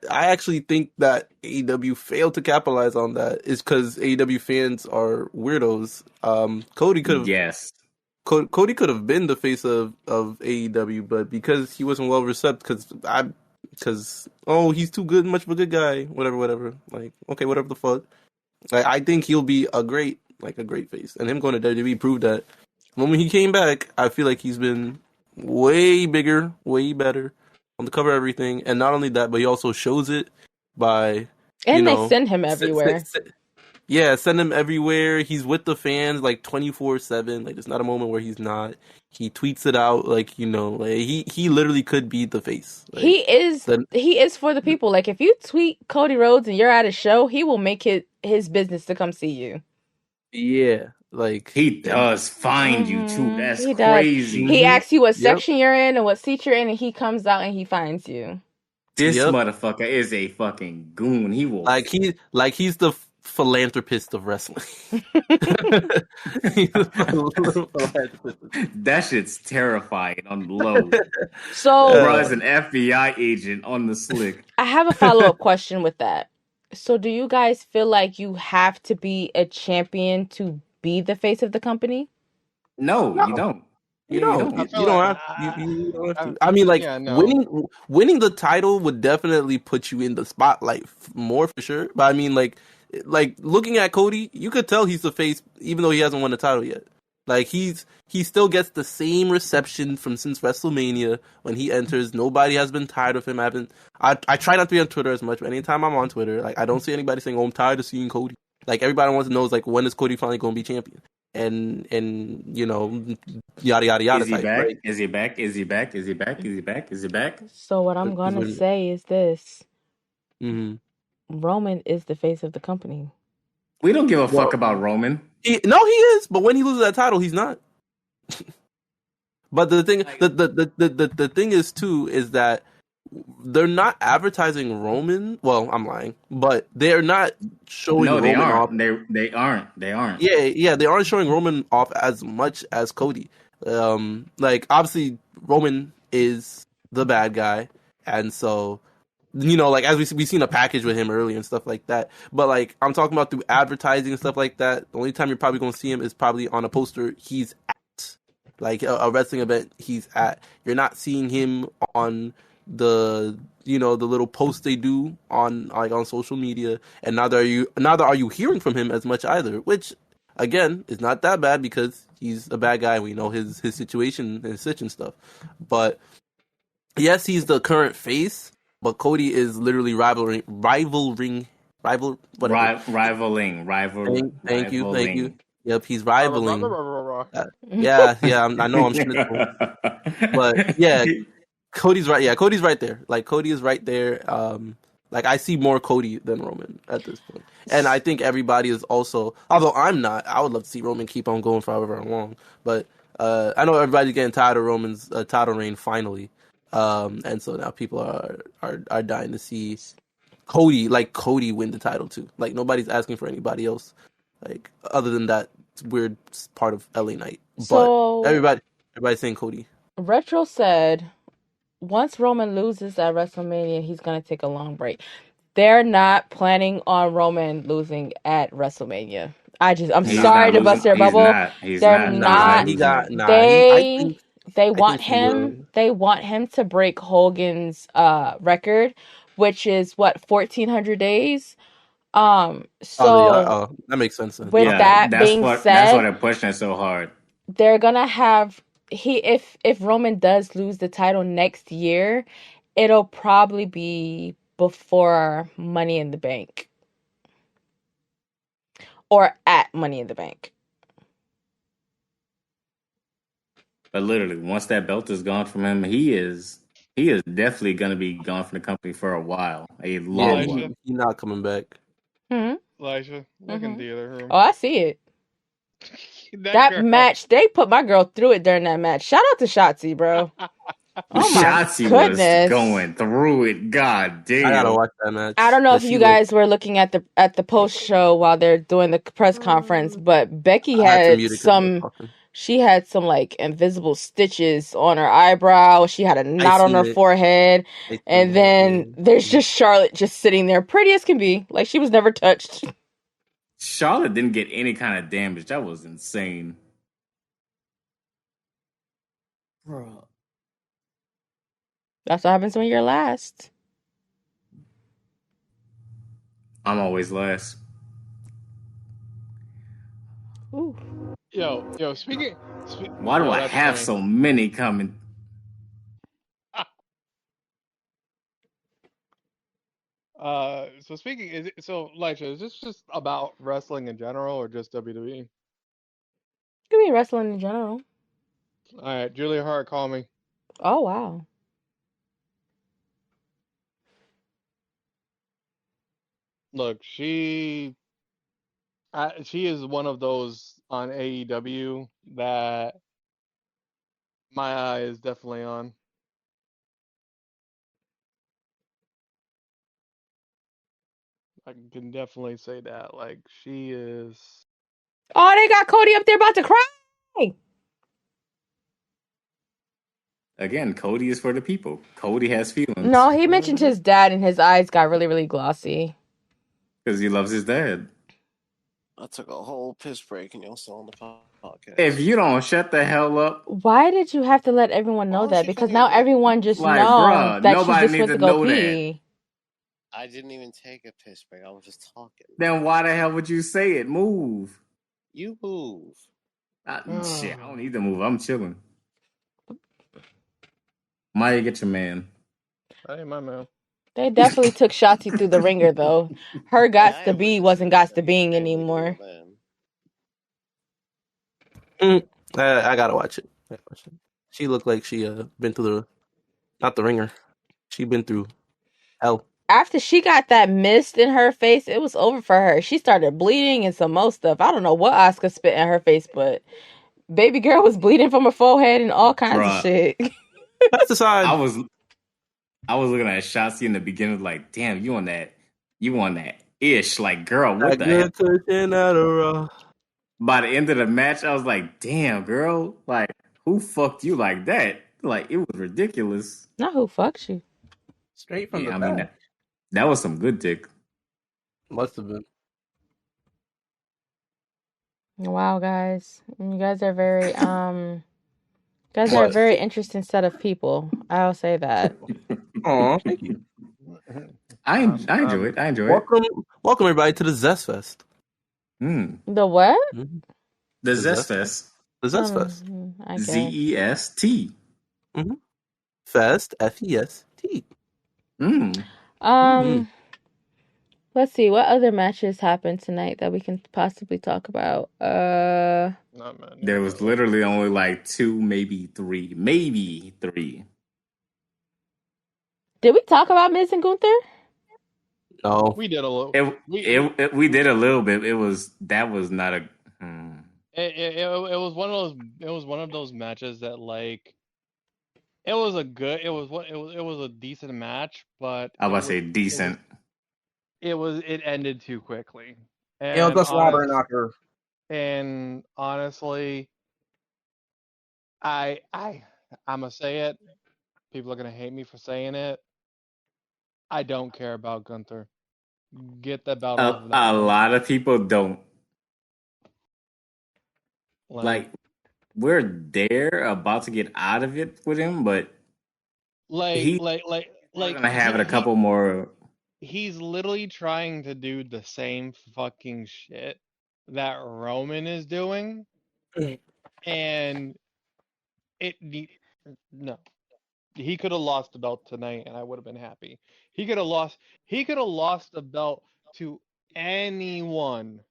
[SPEAKER 3] I actually think that AEW failed to capitalize on that is because AEW fans are weirdos. Cody could have.
[SPEAKER 6] Yes.
[SPEAKER 3] Cody could have been the face of AEW, but because he wasn't well received, because he's too good, much of a good guy, whatever. Like, okay, whatever the fuck. I think he'll be a great face, and him going to WWE proved that. When he came back, I feel like he's been way bigger, way better on the cover of everything, and not only that, but he also shows it by
[SPEAKER 2] they send him everywhere.
[SPEAKER 3] Send him everywhere. He's with the fans like 24/7. Like, there's not a moment where he's not. He tweets it out like he literally could be the face. Like,
[SPEAKER 2] he is for the people. Like, if you tweet Cody Rhodes and you're at a show, he will make it his business to come see you.
[SPEAKER 3] Yeah, like
[SPEAKER 6] he does find you too. That's crazy.
[SPEAKER 2] He asks you what section you're in and what seat you're in, and he comes out and he finds you.
[SPEAKER 6] This motherfucker is a fucking goon. He will
[SPEAKER 3] he's the philanthropist of wrestling.
[SPEAKER 6] That shit's terrifying on low.
[SPEAKER 2] So,
[SPEAKER 6] bro, as an FBI agent on the slick.
[SPEAKER 2] I have a follow-up question with that. So, do you guys feel like you have to be a champion to be the face of the company?
[SPEAKER 6] No. You don't.
[SPEAKER 3] You don't have to. I mean, like, winning the title would definitely put you in the spotlight more for sure. But I mean, like looking at Cody, you could tell he's the face, even though he hasn't won the title yet. Like, he still gets the same reception since WrestleMania when he enters. Nobody has been tired of him. I try not to be on Twitter as much, but anytime I'm on Twitter, like, I don't see anybody saying, "Oh, I'm tired of seeing Cody." Like, everybody wants to know is like, when is Cody finally going to be champion? and yada yada yada.
[SPEAKER 6] Is he
[SPEAKER 3] type,
[SPEAKER 6] back?
[SPEAKER 3] right?
[SPEAKER 6] Is he back? Is he back? Is he back? Is he back? Is he back?
[SPEAKER 2] So what I'm gonna say is this: Roman is the face of the company.
[SPEAKER 6] We don't give a fuck about Roman.
[SPEAKER 3] He is. But when he loses that title, he's not. But the thing, the thing is too, is that they're not advertising Roman. Well, I'm lying, but they're not showing Roman off.
[SPEAKER 6] They aren't.
[SPEAKER 3] Yeah, they aren't showing Roman off as much as Cody. Like obviously Roman is the bad guy, and so like as we've seen a package with him earlier and stuff like that. But like I'm talking about through advertising and stuff like that. The only time you're probably gonna see him is probably on a poster he's at, like a wrestling event he's at. You're not seeing him on the the little posts they do on social media, and neither are you hearing from him as much either, which again is not that bad because he's a bad guy. We know his situation and such and stuff. But yes, he's the current face, but Cody is literally rivaling. Thank you. Yep, he's rivaling. Yeah, I know I'm Schnitzel. But yeah, Cody's right. Yeah, Cody's right there. Like Cody is right there. Like I see more Cody than Roman at this point, and I think everybody is also. Although I'm not, I would love to see Roman keep on going for however long. But I know everybody's getting tired of Roman's title reign finally, and so now people are dying to see Cody win the title too. Like nobody's asking for anybody else, like other than that weird part of LA Knight.
[SPEAKER 2] So
[SPEAKER 3] but everybody's saying Cody.
[SPEAKER 2] Retro said, once Roman loses at WrestleMania, he's going to take a long break. They're not planning on Roman losing at WrestleMania. I'm sorry to bust their bubble. They're not. They want him. They want him to break Hogan's record, which is 1,400 days. So
[SPEAKER 3] that makes sense.
[SPEAKER 2] With that being said,
[SPEAKER 6] that's why they're pushing it so hard.
[SPEAKER 2] They're gonna have if Roman does lose the title next year, it'll probably be before Money in the Bank or at Money in the Bank.
[SPEAKER 6] But literally, once that belt is gone from him, he is definitely gonna be gone from the company for a while, a long while.
[SPEAKER 3] He's not coming back.
[SPEAKER 1] Lysha, look in the other room.
[SPEAKER 2] Oh, I see it. that match, they put my girl through it during that match. Shout out to Shotzi, bro. Oh my
[SPEAKER 6] Shotzi
[SPEAKER 2] goodness.
[SPEAKER 6] was going through it. God damn.
[SPEAKER 3] I gotta watch that match.
[SPEAKER 2] I don't know if you guys were looking at the post show while they're doing the press conference, but Becky had some. She had some like invisible stitches on her eyebrow. She had a knot on her forehead, and then there's just Charlotte just sitting there, pretty as can be, like she was never touched.
[SPEAKER 6] Charlotte didn't get any kind of damage. That was insane.
[SPEAKER 7] Bro.
[SPEAKER 2] That's what happens when you're last.
[SPEAKER 6] I'm always last.
[SPEAKER 2] Ooh.
[SPEAKER 1] Yo, speaking.
[SPEAKER 6] Why do I have so many coming?
[SPEAKER 1] So speaking, Lysha, is this just about wrestling in general or just WWE?
[SPEAKER 2] It could be wrestling in general.
[SPEAKER 1] All right, Julia Hart, call me.
[SPEAKER 2] Oh wow.
[SPEAKER 1] Look, she is one of those on AEW that my eye is definitely on. I can definitely say that. Like, she is.
[SPEAKER 2] Oh, they got Cody up there about to cry.
[SPEAKER 6] Again, Cody is for the people. Cody has feelings.
[SPEAKER 2] No, he mentioned his dad, and his eyes got really, really glossy.
[SPEAKER 6] Because he loves his dad.
[SPEAKER 7] I took a whole piss break, and you're still on the podcast.
[SPEAKER 6] If you don't shut the hell up.
[SPEAKER 2] Why did you have to let everyone know that? Because now everyone just knows that you just went to go pee.
[SPEAKER 7] I didn't even take a piss break. I was just talking.
[SPEAKER 6] Then why the hell would you say it? Move.
[SPEAKER 7] You move.
[SPEAKER 6] Shit, I don't need to move. I'm chilling. Maya, get your man.
[SPEAKER 1] That ain't my man.
[SPEAKER 2] They definitely took Shotzi through the ringer, though. Her gots to be wasn't gots to being anymore.
[SPEAKER 3] I gotta watch it. She looked like she been through not the ringer. She been through hell.
[SPEAKER 2] After she got that mist in her face, it was over for her. She started bleeding and some more stuff. I don't know what Oscar spit in her face, but baby girl was bleeding from her forehead and all kinds of shit.
[SPEAKER 3] That's the side.
[SPEAKER 6] I was looking at Shotzi in the beginning, like, damn, you on that ish, like, girl, what the hell? By the end of the match, I was like, damn, girl, like, who fucked you like that? Like, it was ridiculous.
[SPEAKER 2] Not who fucked you.
[SPEAKER 3] Straight from the back.
[SPEAKER 6] I mean, that was some good dick.
[SPEAKER 3] Must have been.
[SPEAKER 2] Wow, guys, you guys are very a very interesting set of people. I'll say that.
[SPEAKER 3] Oh, thank you.
[SPEAKER 6] I enjoy it.
[SPEAKER 3] Welcome everybody to the Zest Fest.
[SPEAKER 2] The what?
[SPEAKER 3] Mm-hmm.
[SPEAKER 6] The Zest Fest.
[SPEAKER 3] The Zest Fest.
[SPEAKER 6] ZEST.
[SPEAKER 3] Mm-hmm. Fest, FEST.
[SPEAKER 2] Let's see, what other matches happened tonight that we can possibly talk about?
[SPEAKER 6] There was literally only like 2, maybe 3.
[SPEAKER 2] Did we talk about Miz and Gunther?
[SPEAKER 3] No,
[SPEAKER 1] we did a little.
[SPEAKER 6] We did a little bit. That was not a.
[SPEAKER 1] It was one of those. It was one of those matches that like. It was a decent match, but
[SPEAKER 6] I was say decent.
[SPEAKER 1] It ended too quickly. And and honestly, I'm gonna say it. People are gonna hate me for saying it. I don't care about Gunther. Get that belt off of that.
[SPEAKER 6] A lot of people don't. Like we're there about to get out of it with him, but
[SPEAKER 1] like
[SPEAKER 6] gonna have it a couple more.
[SPEAKER 1] He's literally trying to do the same fucking shit that Roman is doing, and no. He could have lost the belt tonight, and I would have been happy. He could have lost the belt to anyone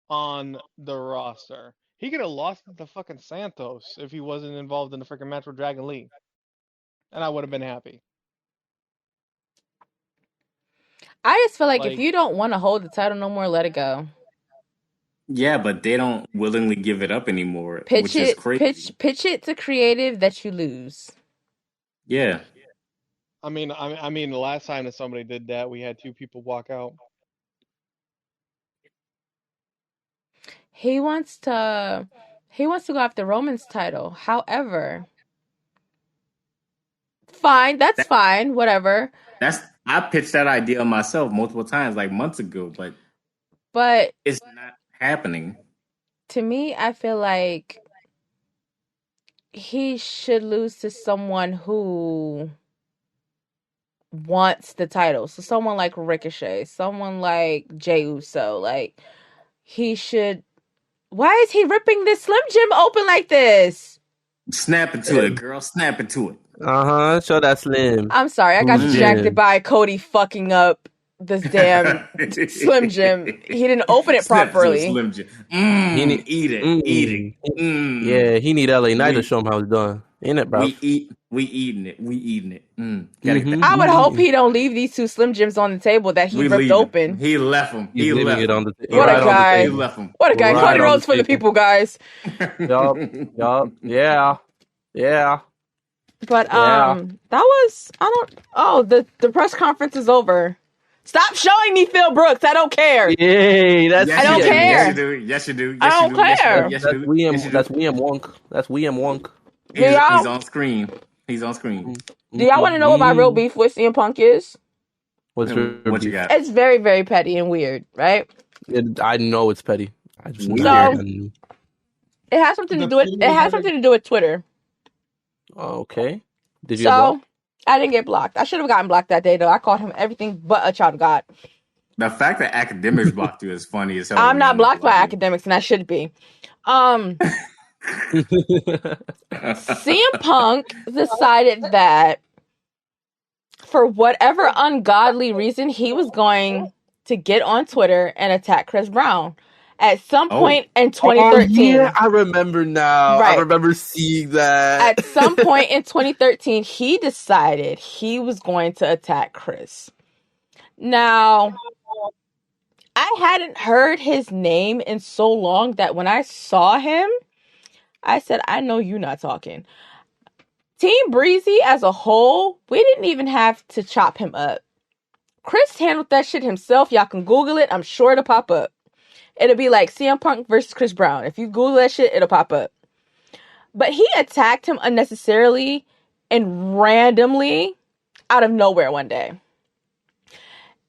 [SPEAKER 1] on the roster. He could have lost it to fucking Santos if he wasn't involved in the freaking match with Dragon Lee, and I would have been happy.
[SPEAKER 2] I just feel like if you don't want to hold the title no more, let it go.
[SPEAKER 6] Yeah, but they don't willingly give it up anymore, which is crazy.
[SPEAKER 2] Pitch it to creative that you lose.
[SPEAKER 6] Yeah.
[SPEAKER 1] I mean, the last time that somebody did that, we had 2 people walk out.
[SPEAKER 2] He wants to go after Roman's title. However, fine, that's fine, whatever.
[SPEAKER 6] I pitched that idea myself multiple times, like months ago,
[SPEAKER 2] but
[SPEAKER 6] it's not happening.
[SPEAKER 2] To me, I feel like he should lose to someone who wants the title. So someone like Ricochet, someone like Jey Uso, like he should. Why is he ripping this Slim Jim open like this?
[SPEAKER 6] Snap into it, girl. Snap into it.
[SPEAKER 3] Show that Slim.
[SPEAKER 2] I'm sorry, I got distracted by Cody fucking up this damn Slim Jim. He didn't open it properly.
[SPEAKER 6] Slim Jim. Eat it.
[SPEAKER 3] Yeah, he need LA Knight to show him how it's done. Ain't it, bro?
[SPEAKER 6] We eating it.
[SPEAKER 2] I would hope he don't leave these 2 Slim Jims on the table that he ripped open.
[SPEAKER 6] He left them. He left them.
[SPEAKER 2] What a guy. What a guy. Cody Rhodes for the people, guys.
[SPEAKER 3] Yup. Yeah.
[SPEAKER 2] But that was the press conference is over. Stop showing me Phil Brooks. I don't care.
[SPEAKER 3] Yay, I
[SPEAKER 2] don't care.
[SPEAKER 6] Yes, you do.
[SPEAKER 2] I don't care.
[SPEAKER 3] That's William Wonk.
[SPEAKER 6] He's on screen.
[SPEAKER 2] Do y'all want to know what my real beef with CM Punk is?
[SPEAKER 3] What you got?
[SPEAKER 2] It's very, very petty and weird, right?
[SPEAKER 3] I know it's petty.
[SPEAKER 2] It has something to do with. It has something to do with Twitter.
[SPEAKER 3] Okay. Did you? So
[SPEAKER 2] I didn't get blocked. I should have gotten blocked that day, though. I called him everything but a child of God.
[SPEAKER 6] The fact that academics blocked you is funny as hell.
[SPEAKER 2] I'm not blocked by academics, and I should be. CM Punk decided that for whatever ungodly reason, he was going to get on Twitter and attack Chris Brown. At some point in 2013.
[SPEAKER 3] Oh, yeah, I remember now.
[SPEAKER 2] Right.
[SPEAKER 3] I remember seeing that.
[SPEAKER 2] At some point in 2013, he decided he was going to attack Chris. Now, I hadn't heard his name in so long that when I saw him, I said, I know you're not talking. Team Breezy as a whole, we didn't even have to chop him up. Chris handled that shit himself. Y'all can Google it. I'm sure it'll pop up. It'll be like CM Punk versus Chris Brown. If you Google that shit, it'll pop up. But he attacked him unnecessarily and randomly out of nowhere one day.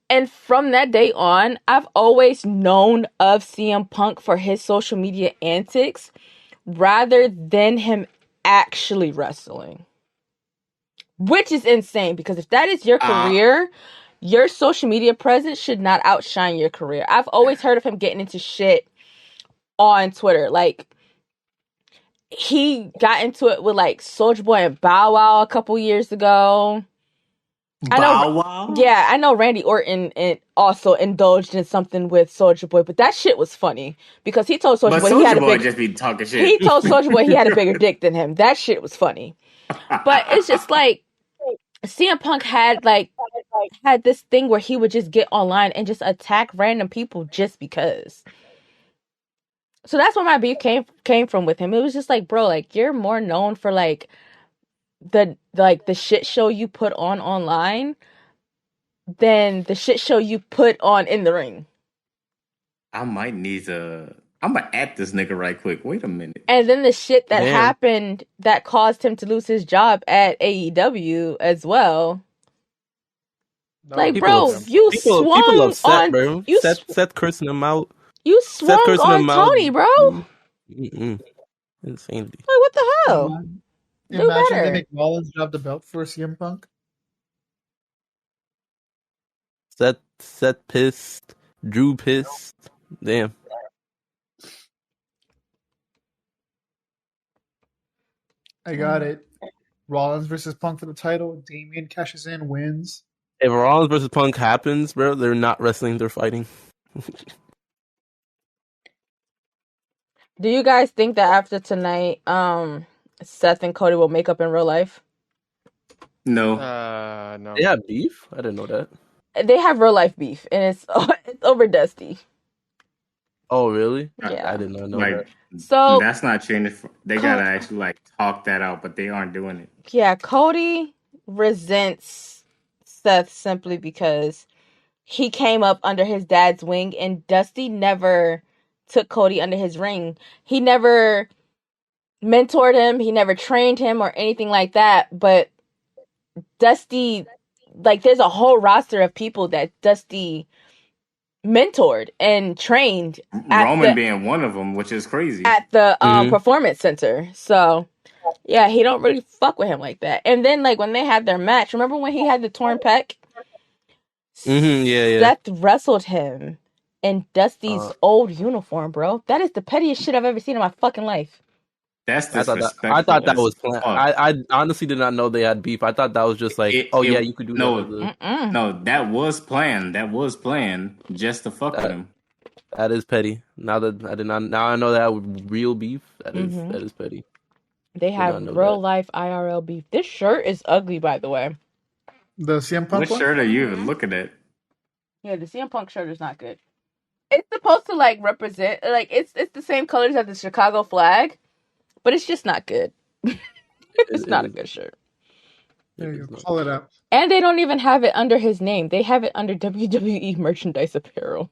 [SPEAKER 2] And from that day on, I've always known of CM Punk for his social media antics rather than him actually wrestling. Which is insane, because if that is your career, your social media presence should not outshine your career. I've always heard of him getting into shit on Twitter. Like, he got into it with like Soulja Boy and Bow Wow a couple years ago.
[SPEAKER 6] Bow Wow?
[SPEAKER 2] Yeah, I know Randy Orton also indulged in something with Soulja Boy, but that shit was funny because he told Soulja Boy he had a big,
[SPEAKER 6] just be talking shit.
[SPEAKER 2] He told Soulja Boy he had a bigger dick than him. That shit was funny. But it's just like CM Punk had this thing where he would just get online and just attack random people just because. So that's where my beef came from with him. It was just like, bro, like, you're more known for like the shit show you put on online than the shit show you put on in the ring.
[SPEAKER 6] I'm gonna at this nigga right quick. Wait a minute.
[SPEAKER 2] And then the shit that happened that caused him to lose his job at AEW as well. Like, bro, you swung
[SPEAKER 3] people upset,
[SPEAKER 2] on,
[SPEAKER 3] bro. Seth cursing him out.
[SPEAKER 2] You swung on Tony, bro.
[SPEAKER 3] Insanity.
[SPEAKER 2] Like, what the hell?
[SPEAKER 9] Imagine they make Rollins drop the belt for CM Punk.
[SPEAKER 3] Seth pissed. Drew pissed. Damn.
[SPEAKER 9] I got it. Rollins versus Punk for the title. Damian cashes in, wins.
[SPEAKER 3] If Rollins versus Punk happens, bro, they're not wrestling, they're fighting.
[SPEAKER 2] Do you guys think that after tonight, Seth and Cody will make up in real life?
[SPEAKER 6] No.
[SPEAKER 1] No.
[SPEAKER 3] They have beef? I didn't know that.
[SPEAKER 2] They have real life beef, and it's over Dusty.
[SPEAKER 3] Oh, really?
[SPEAKER 2] Yeah.
[SPEAKER 3] I did not know that.
[SPEAKER 2] So
[SPEAKER 6] that's not changing. They gotta actually talk that out, but they aren't doing it.
[SPEAKER 2] Yeah, Cody resents Seth simply because he came up under his dad's wing, and Dusty never took Cody under his wing. He never mentored him. He never trained him or anything like that. But Dusty, there's a whole roster of people that Dusty mentored and trained.
[SPEAKER 6] Roman being one of them, which is crazy.
[SPEAKER 2] At the Performance Center. So, yeah, he don't really fuck with him like that. And then, when they had their match, remember when he had the torn pec?
[SPEAKER 3] Yeah.
[SPEAKER 2] Seth wrestled him in Dusty's old uniform, bro. That is the pettiest shit I've ever seen in my fucking life.
[SPEAKER 6] That's disrespectful.
[SPEAKER 3] I thought that was planned. I honestly did not know they had beef. I thought that was just you could do that.
[SPEAKER 6] No, that was planned. That was planned just to fuck with him.
[SPEAKER 3] That is petty. Now I know that real beef. That is petty.
[SPEAKER 2] They have real life IRL beef. This shirt is ugly, by the way.
[SPEAKER 9] The CM Punk
[SPEAKER 6] What shirt are you even looking at?
[SPEAKER 2] Yeah, the CM Punk shirt is not good. It's supposed to represent it's the same colors as the Chicago flag, but it's just not good. It's not a good shirt.
[SPEAKER 9] There you go. Call it up.
[SPEAKER 2] And they don't even have it under his name. They have it under WWE merchandise apparel.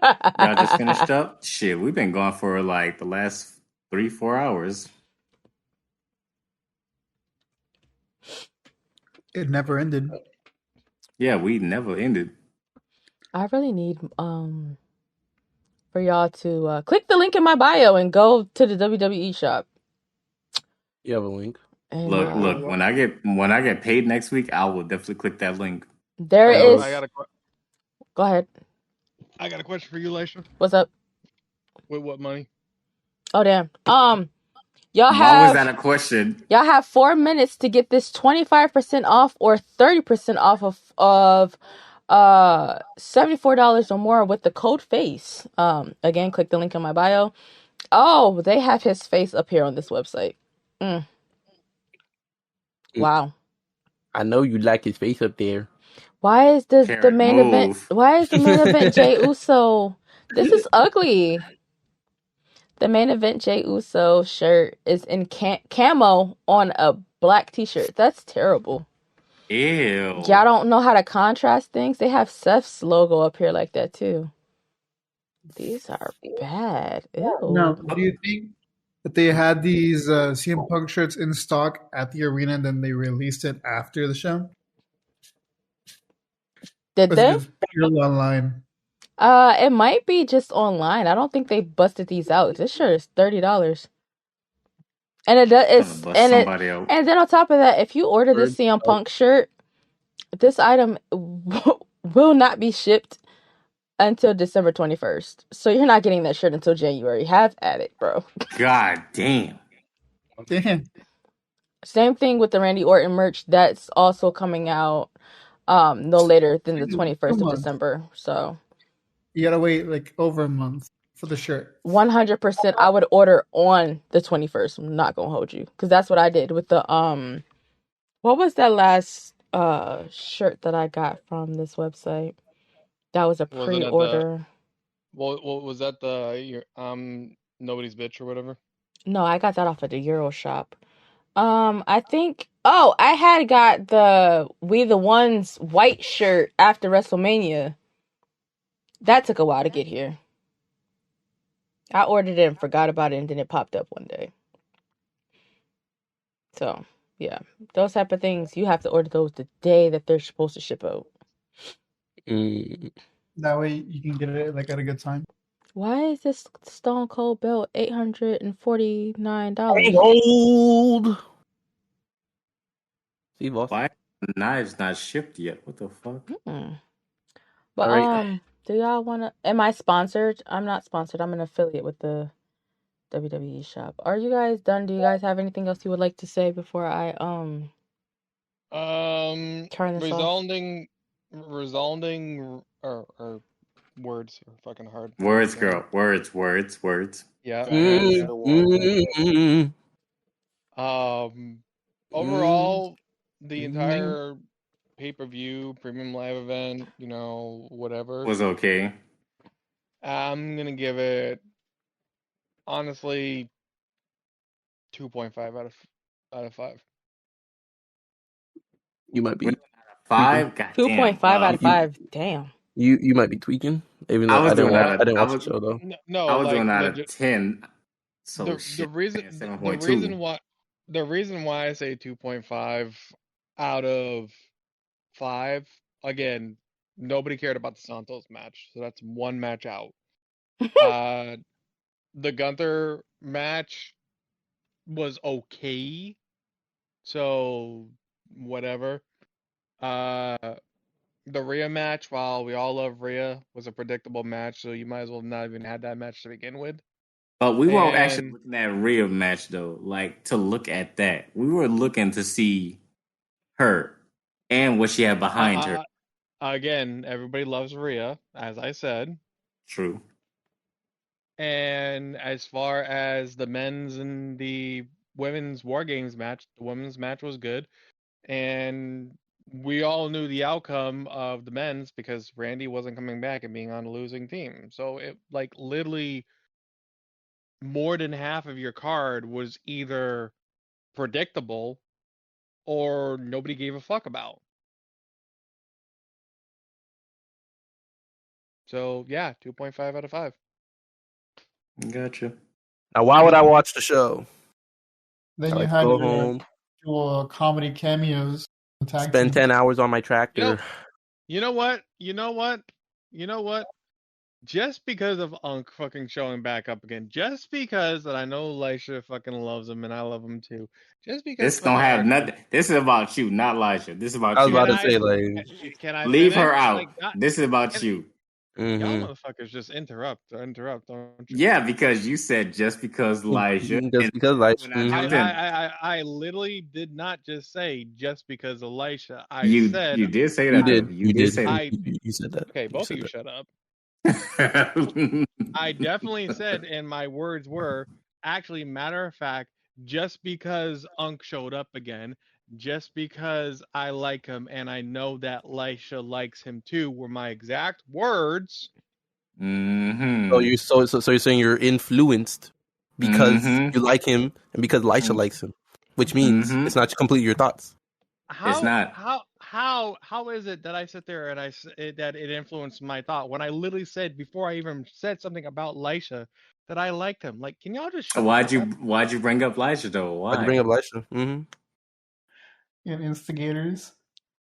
[SPEAKER 6] Y'all just finished up? Shit, we've been gone for the last 3-4 hours.
[SPEAKER 9] It never ended.
[SPEAKER 6] Yeah, we never ended.
[SPEAKER 2] I really need for y'all to click the link in my bio and go to the WWE shop.
[SPEAKER 3] You have a link.
[SPEAKER 2] And,
[SPEAKER 6] look. When I get paid next week, I will definitely click that link.
[SPEAKER 2] There is. Go ahead.
[SPEAKER 1] I got a question for you, Lysha.
[SPEAKER 2] What's up?
[SPEAKER 1] With what money?
[SPEAKER 2] Oh damn.
[SPEAKER 6] Y'all have. Why was that a question?
[SPEAKER 2] Y'all have 4 minutes to get this 25% off or 30% off of $74 or more with the code FACE. Again, click the link in my bio. Oh, they have his face up here on this website. Wow.
[SPEAKER 3] I know you like his face up there.
[SPEAKER 2] Why is the main event? Why is the main event Jey Uso? This is ugly. The main event Jey Uso shirt is in camo on a black t-shirt. That's terrible.
[SPEAKER 6] Ew.
[SPEAKER 2] Y'all don't know how to contrast things? They have Seth's logo up here like that too. These are bad. Ew.
[SPEAKER 9] Now, do you think that they had these CM Punk shirts in stock at the arena and then they released it after the show?
[SPEAKER 2] Did they?
[SPEAKER 9] It's purely online.
[SPEAKER 2] It might be just online. I don't think they busted these out. This shirt is $30. And it does and then on top of that, if you order this CM Punk shirt, this item will not be shipped until December 21st. So you're not getting that shirt until January. Have at it, bro.
[SPEAKER 6] God damn.
[SPEAKER 9] Damn.
[SPEAKER 2] Same thing with the Randy Orton merch. That's also coming out no later than the 21st of December. So
[SPEAKER 9] you gotta wait like over a month for the shirt.
[SPEAKER 2] 100% I would order on the 21st. I'm not gonna hold you, because that's what I did with the what was that last shirt that I got from this website? That was a pre-order.
[SPEAKER 1] What was that, the Nobody's Bitch or whatever?
[SPEAKER 2] No, I got that off of the Euro shop. I think I had got the We the Ones white shirt after WrestleMania. That took a while to get here. I ordered it and forgot about it, and then it popped up one day. So, yeah. Those type of things, you have to order those the day that they're supposed to ship out.
[SPEAKER 9] That way you can get it like at a good time.
[SPEAKER 2] Why is this Stone Cold belt $849?
[SPEAKER 3] Old. See,
[SPEAKER 6] why knives not shipped yet? What the fuck?
[SPEAKER 2] But do y'all wanna? Am I sponsored? I'm not sponsored. I'm an affiliate with the WWE shop. Are you guys done? Do you guys have anything else you would like to say before I turn this off?
[SPEAKER 1] Resounding or words are fucking hard.
[SPEAKER 6] Words, girl. Words.
[SPEAKER 1] Yeah. Overall, the entire pay-per-view, premium live event, whatever,
[SPEAKER 6] was okay.
[SPEAKER 1] I'm gonna give it, honestly, 2.5 out of 5.
[SPEAKER 3] You might be
[SPEAKER 6] 5.
[SPEAKER 2] 2.5 out of 5. Damn.
[SPEAKER 3] You might be tweaking. Even though I didn't watch the show though.
[SPEAKER 1] No,
[SPEAKER 6] I was doing out of 10. So
[SPEAKER 1] the reason why I say 2.5 out of 5, again, nobody cared about the Santos match, so that's one match out. The Gunther match was okay, so whatever. The Rhea match, while we all love Rhea, was a predictable match, so you might as well not even had that match to begin with.
[SPEAKER 6] But we weren't actually looking at Rhea match though. Like, to look at that, we were looking to see her and what she had behind her.
[SPEAKER 1] Again, everybody loves Rhea, as I said.
[SPEAKER 6] True.
[SPEAKER 1] And as far as the men's and the women's War Games match, the women's match was good. And we all knew the outcome of the men's because Randy wasn't coming back and being on a losing team. So it, like, literally more than half of your card was either predictable or nobody gave a fuck about. So yeah, 2.5 out of 5.
[SPEAKER 6] Gotcha.
[SPEAKER 3] Now, why would I watch the show?
[SPEAKER 9] Then you had your comedy cameos.
[SPEAKER 3] Spend 10 hours on my tractor.
[SPEAKER 1] You know what? Just because of Unk fucking showing back up again, just because that I know Lysha fucking loves him and I love him too. Just because
[SPEAKER 6] this don't have nothing. This is about you, not Lysha. This is about you.
[SPEAKER 3] I was about to say, like,
[SPEAKER 1] can I
[SPEAKER 6] leave
[SPEAKER 1] finish?
[SPEAKER 6] her out. This is about you.
[SPEAKER 1] Y'all motherfuckers just interrupt, don't you?
[SPEAKER 6] Yeah, because you said just because Lysha.
[SPEAKER 3] Just because Lysha.
[SPEAKER 1] I literally did not just say just because of Lysha.
[SPEAKER 6] You did say that.
[SPEAKER 3] You did say
[SPEAKER 1] that.
[SPEAKER 3] You said that.
[SPEAKER 1] Okay, both of you shut up. I definitely said, and my words were actually, matter of fact, just because Unk showed up again, just because I like him and I know that Lysha likes him too, were my exact words.
[SPEAKER 3] So you're saying you're influenced because you like him and because Lysha likes him, which means it's not completely your thoughts.
[SPEAKER 6] It's not.
[SPEAKER 1] How is it that I sit there and that it influenced my thought when I literally said before I even said something about Lysha that I liked him? Like, can y'all just?
[SPEAKER 6] Why'd you bring up Lysha though? Why'd you
[SPEAKER 3] bring up Lysha?
[SPEAKER 9] Instigators.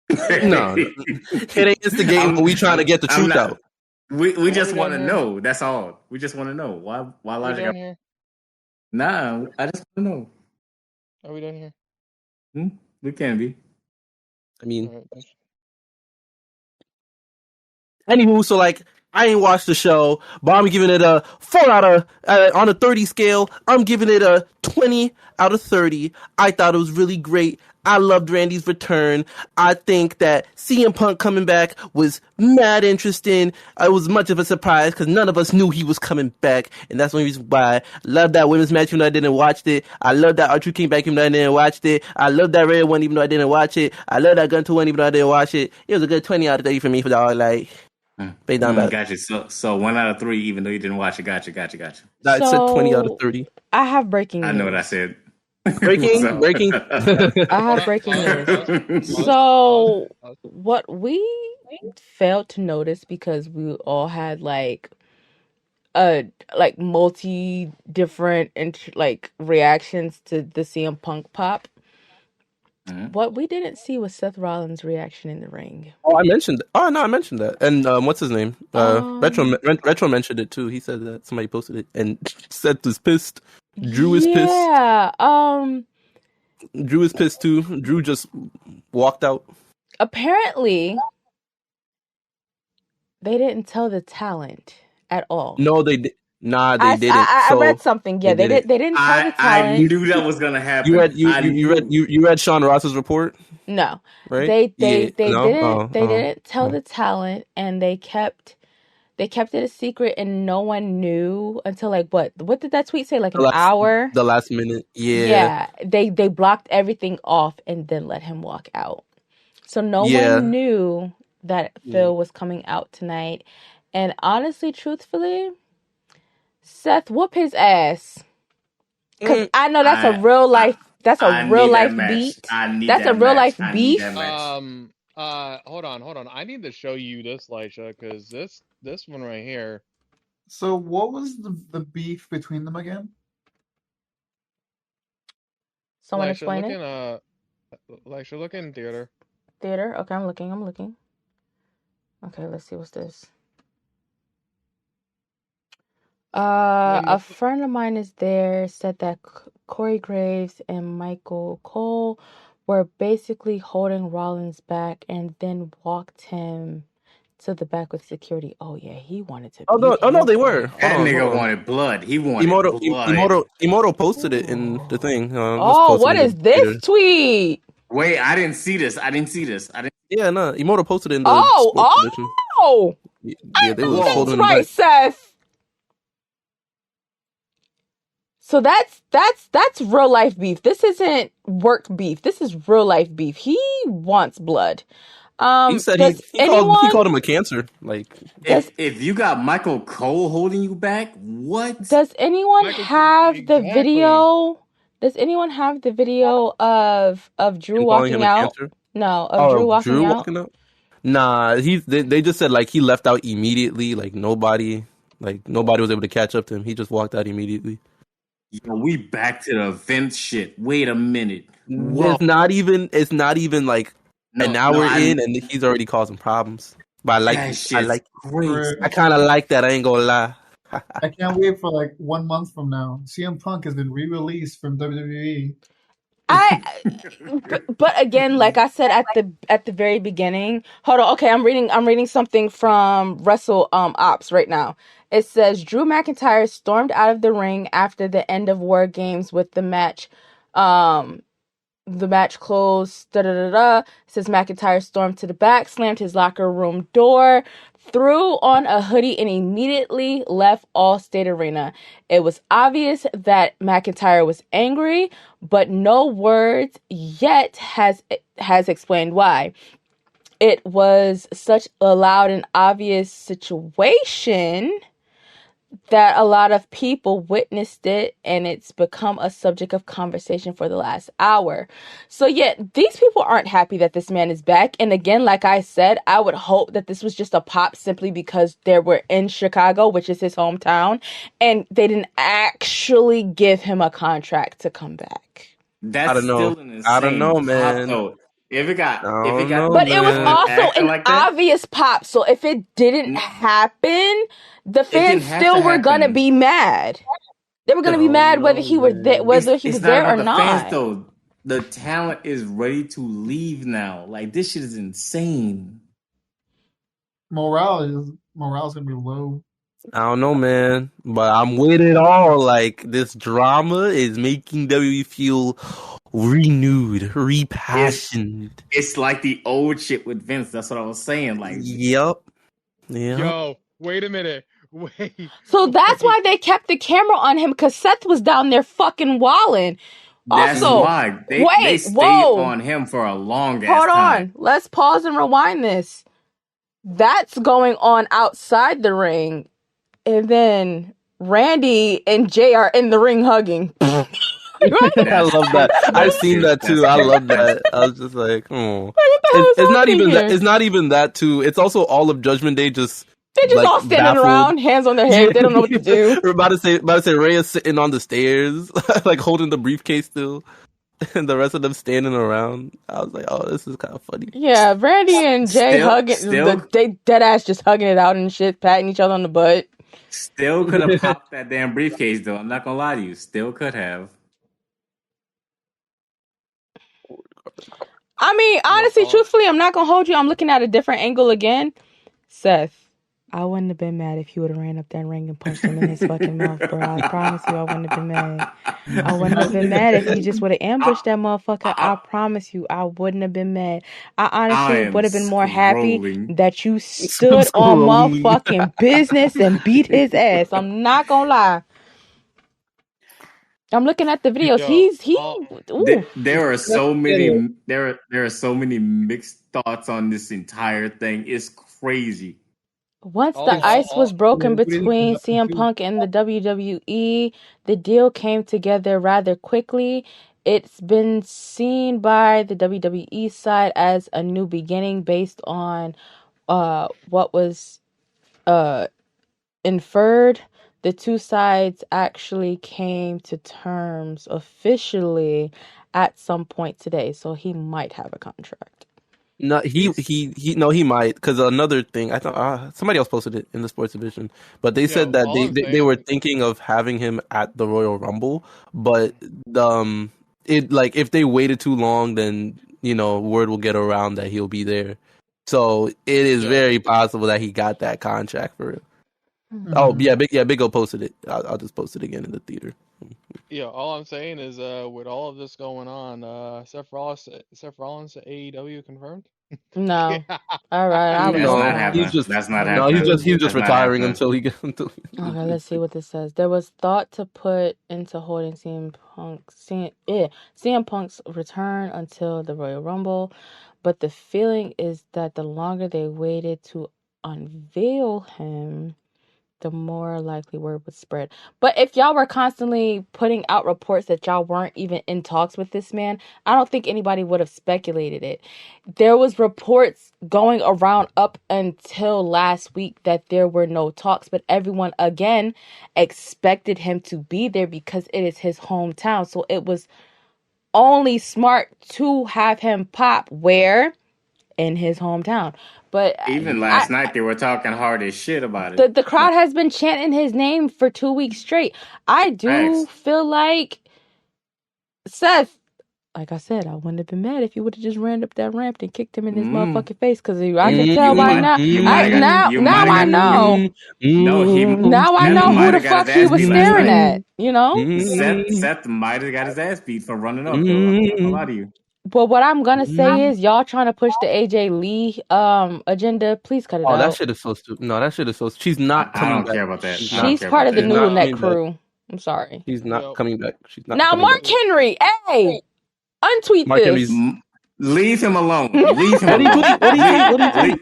[SPEAKER 3] No, it ain't instigating. But we trying to get the truth out.
[SPEAKER 6] We just want to know. That's all. We just want to know why Lysha.
[SPEAKER 1] Here?
[SPEAKER 6] Nah, I just want to know.
[SPEAKER 1] Are we done here?
[SPEAKER 6] We can be.
[SPEAKER 3] I mean, anywho, so like I ain't watched the show, but I'm giving it a 4 out of on a 30 scale. I'm giving it a 20 out of 30. I thought it was really great. I loved Randy's return. I think that CM Punk coming back was mad interesting. It was much of a surprise because none of us knew he was coming back. And that's one reason why I love that women's match even though I didn't watch it. I love that R-Truth came back even though I didn't watch it. I love that Red one even though I didn't watch it. I love that Gunter one even though I didn't watch it. It was a good 20 out of 30 for me for that. Like,
[SPEAKER 6] Gotcha. So 1 out of 3 even though you didn't watch it. Gotcha.
[SPEAKER 3] That said 20 out of 30.
[SPEAKER 2] I have breaking news.
[SPEAKER 6] I know what I said.
[SPEAKER 3] Breaking.
[SPEAKER 2] I have breaking news. So what we failed to notice because we all had like multi different reactions to the CM Punk pop. What we didn't see was Seth Rollins' reaction in the ring.
[SPEAKER 3] I mentioned that. And what's his name? Retro mentioned it too. He said that somebody posted it, and Seth was pissed. Drew is pissed.
[SPEAKER 2] Yeah.
[SPEAKER 3] Drew is pissed too. Drew just walked out.
[SPEAKER 2] Apparently, they didn't tell the talent at all.
[SPEAKER 3] No, they did. Nah, they didn't.
[SPEAKER 2] I read something. Yeah, they didn't tell the talent.
[SPEAKER 6] I knew that was gonna happen.
[SPEAKER 3] You read Sean Ross's report?
[SPEAKER 2] No,
[SPEAKER 3] right?
[SPEAKER 2] They didn't tell the talent, and they kept it a secret, and no one knew until what did that tweet say? Like an hour?
[SPEAKER 3] The last minute. Yeah.
[SPEAKER 2] Yeah. They blocked everything off and then let him walk out. So no one knew that Phil was coming out tonight. And honestly, truthfully, Seth, whoop his ass. Because I know that's a real life. That's a real life beat. That's a real life beef.
[SPEAKER 1] Hold on. I need to show you this, Lysha, because this one right here.
[SPEAKER 9] So what was the beef between them again?
[SPEAKER 2] Someone
[SPEAKER 1] Lysha,
[SPEAKER 2] explain it.
[SPEAKER 1] Lysha, look in theater.
[SPEAKER 2] Theater. Okay, I'm looking. Okay, let's see what's this. A friend of mine is there, said that Corey Graves and Michael Cole were basically holding Rollins back and then walked him to the back with security. Oh yeah, he wanted to.
[SPEAKER 3] No, they were.
[SPEAKER 6] That nigga wanted blood. He wanted blood.
[SPEAKER 3] Emoto posted it in the thing.
[SPEAKER 2] What is this tweet?
[SPEAKER 6] Wait, I didn't see this.
[SPEAKER 3] Yeah, no, Emoto posted it in the.
[SPEAKER 2] Yeah, they were holding him back. Seth. So that's real life beef. This isn't work beef. This is real life beef. He wants blood.
[SPEAKER 3] He said he called him a cancer. Like
[SPEAKER 6] if you got Michael Cole holding you back, what?
[SPEAKER 2] Does anyone have the video? Does anyone have the video of Drew walking out? No, of Drew walking out.
[SPEAKER 3] Nah, they just said he left out immediately. Nobody was able to catch up to him. He just walked out immediately.
[SPEAKER 6] Yo, we back to the Vince shit. Wait a minute.
[SPEAKER 3] Whoa. It's not even an hour in and he's already causing problems. But I kind of like that. I ain't gonna lie.
[SPEAKER 9] I can't wait for 1 month from now. CM Punk has been re-released from WWE.
[SPEAKER 2] But again, like I said at the very beginning, hold on. Okay, I'm reading something from Wrestle Ops right now. It says Drew McIntyre stormed out of the ring after the end of War Games with the match. The match closed. It says McIntyre stormed to the back, slammed his locker room door, threw on a hoodie, and immediately left Allstate Arena. It was obvious that McIntyre was angry, but no words yet has explained why. It was such a loud and obvious situation that a lot of people witnessed it, and it's become a subject of conversation for the last hour. So yeah, these people aren't happy that this man is back. And again, like I said, I would hope that this was just a pop simply because they were in Chicago, which is his hometown, and they didn't actually give him a contract to come back.
[SPEAKER 6] That's still an insane
[SPEAKER 4] I don't know, man.
[SPEAKER 6] pop, though. If it got,
[SPEAKER 2] but it was also an like obvious pop. So if it didn't happen, the fans still were gonna be mad. They were gonna be mad whether he was there, or not.
[SPEAKER 6] Fans, though, the talent is ready to leave now. Like, this shit is insane.
[SPEAKER 9] Morale's gonna be low.
[SPEAKER 3] I don't know, man, but I'm with it all. Like, this drama is making WWE feel renewed, repassioned.
[SPEAKER 6] It's like the old shit with Vince. That's what I was saying. Like,
[SPEAKER 3] yep.
[SPEAKER 1] Yo, wait a minute. Wait.
[SPEAKER 2] So that's why they kept the camera on him, because Seth was down there fucking wilding.
[SPEAKER 6] That's
[SPEAKER 2] also,
[SPEAKER 6] why they stayed on him for a long ass time.
[SPEAKER 2] Hold on. Let's pause and rewind this. That's going on outside the ring. And then Randy and Jay are in the ring hugging.
[SPEAKER 3] I love that. I've seen that too. I love that. I was just like, oh. It's not even that. It's not even that too. It's also all of Judgment Day just.
[SPEAKER 2] They're just all standing around, hands on their head. They don't know what to do.
[SPEAKER 3] We're about to say Rhea's sitting on the stairs, like holding the briefcase still, and the rest of them standing around. I was like, oh, this is kind of funny.
[SPEAKER 2] Yeah, Randy and Jay they dead ass just hugging it out and shit, patting each other on the butt.
[SPEAKER 6] Still could have popped that damn briefcase though. I'm not gonna lie to you. Still could have.
[SPEAKER 2] I mean, honestly, truthfully, I'm not gonna hold you. I'm looking at a different angle again. Seth, I wouldn't have been mad if you would have ran up that ring and punched him in his fucking mouth, bro. I promise you, I wouldn't have been mad. I wouldn't have been mad if you just would have ambushed that motherfucker. I promise you, I wouldn't have been mad. I honestly would have been more happy that you stood on motherfucking business and beat his ass. I'm not gonna lie. I'm looking at the videos.
[SPEAKER 6] There are so many. There are so many mixed thoughts on this entire thing. It's crazy.
[SPEAKER 2] Once the ice was broken between CM Punk and the WWE, the deal came together rather quickly. It's been seen by the WWE side as a new beginning based on what was inferred. The two sides actually came to terms officially at some point today, so he might have a contract.
[SPEAKER 3] No, he might, because another thing, I thought somebody else posted it in the sports division, but they said that they were thinking of having him at the Royal Rumble, but if they waited too long, then word will get around that he'll be there. So it is very possible that he got that contract for it. Mm-hmm. Oh yeah, Big O posted it. I'll just post it again in the theater.
[SPEAKER 1] Yeah, all I'm saying is, with all of this going on, Seth Rollins to AEW confirmed?
[SPEAKER 2] No. All right.
[SPEAKER 6] That's not happening.
[SPEAKER 3] He's just retiring until he gets.
[SPEAKER 2] Okay, let's see what this says. There was thought to put into holding CM Punk's return until the Royal Rumble, but the feeling is that the longer they waited to unveil him, the more likely word would spread. But if y'all were constantly putting out reports that y'all weren't even in talks with this man, I don't think anybody would have speculated it. There was reports going around up until last week that there were no talks, but everyone again expected him to be there because it is his hometown. So it was only smart to have him pop where? In his hometown. But
[SPEAKER 6] even last night they were talking hard as shit about it.
[SPEAKER 2] The crowd has been chanting his name for 2 weeks straight. I do feel like Seth, like I said, I wouldn't have been mad if you would have just ran up that ramp and kicked him in his motherfucking face. Because I can tell by now. Now I know.
[SPEAKER 6] No,
[SPEAKER 2] now I know who the fuck he was staring at. You know.
[SPEAKER 6] Seth might have got his ass beat for running up. Though I'm not gonna lie to you.
[SPEAKER 2] But what I'm gonna say is, y'all trying to push the AJ Lee agenda. Please cut it out.
[SPEAKER 3] Oh, that shit is so stupid. No, that shit is so. She's not coming back.
[SPEAKER 6] I don't care about that.
[SPEAKER 2] She's part of the Noodle Neck crew. I'm sorry.
[SPEAKER 3] She's not coming back. She's not.
[SPEAKER 2] Now, Mark Henry, hey, untweet
[SPEAKER 3] Mark
[SPEAKER 2] this.
[SPEAKER 6] Leave him alone. Leave him alone.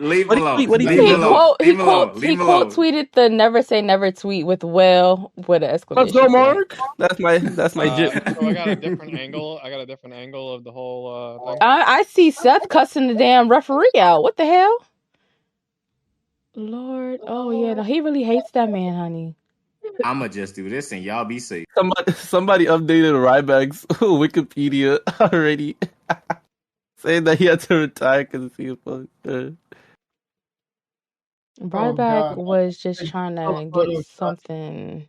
[SPEAKER 6] Leave him alone.
[SPEAKER 2] He quote tweeted the "Never Say Never" tweet with "Well" with an exclamation.
[SPEAKER 3] Let's go, Mark. That's my jip.
[SPEAKER 1] So I got a different angle. Of the whole thing.
[SPEAKER 2] I see Seth cussing the damn referee out. What the hell? Lord, oh yeah, no, he really hates that man, honey.
[SPEAKER 6] I'ma just do this and y'all be safe.
[SPEAKER 3] Somebody updated Ryback's Wikipedia already, saying that he had to retire because he was.
[SPEAKER 2] Ryback was just trying to get something.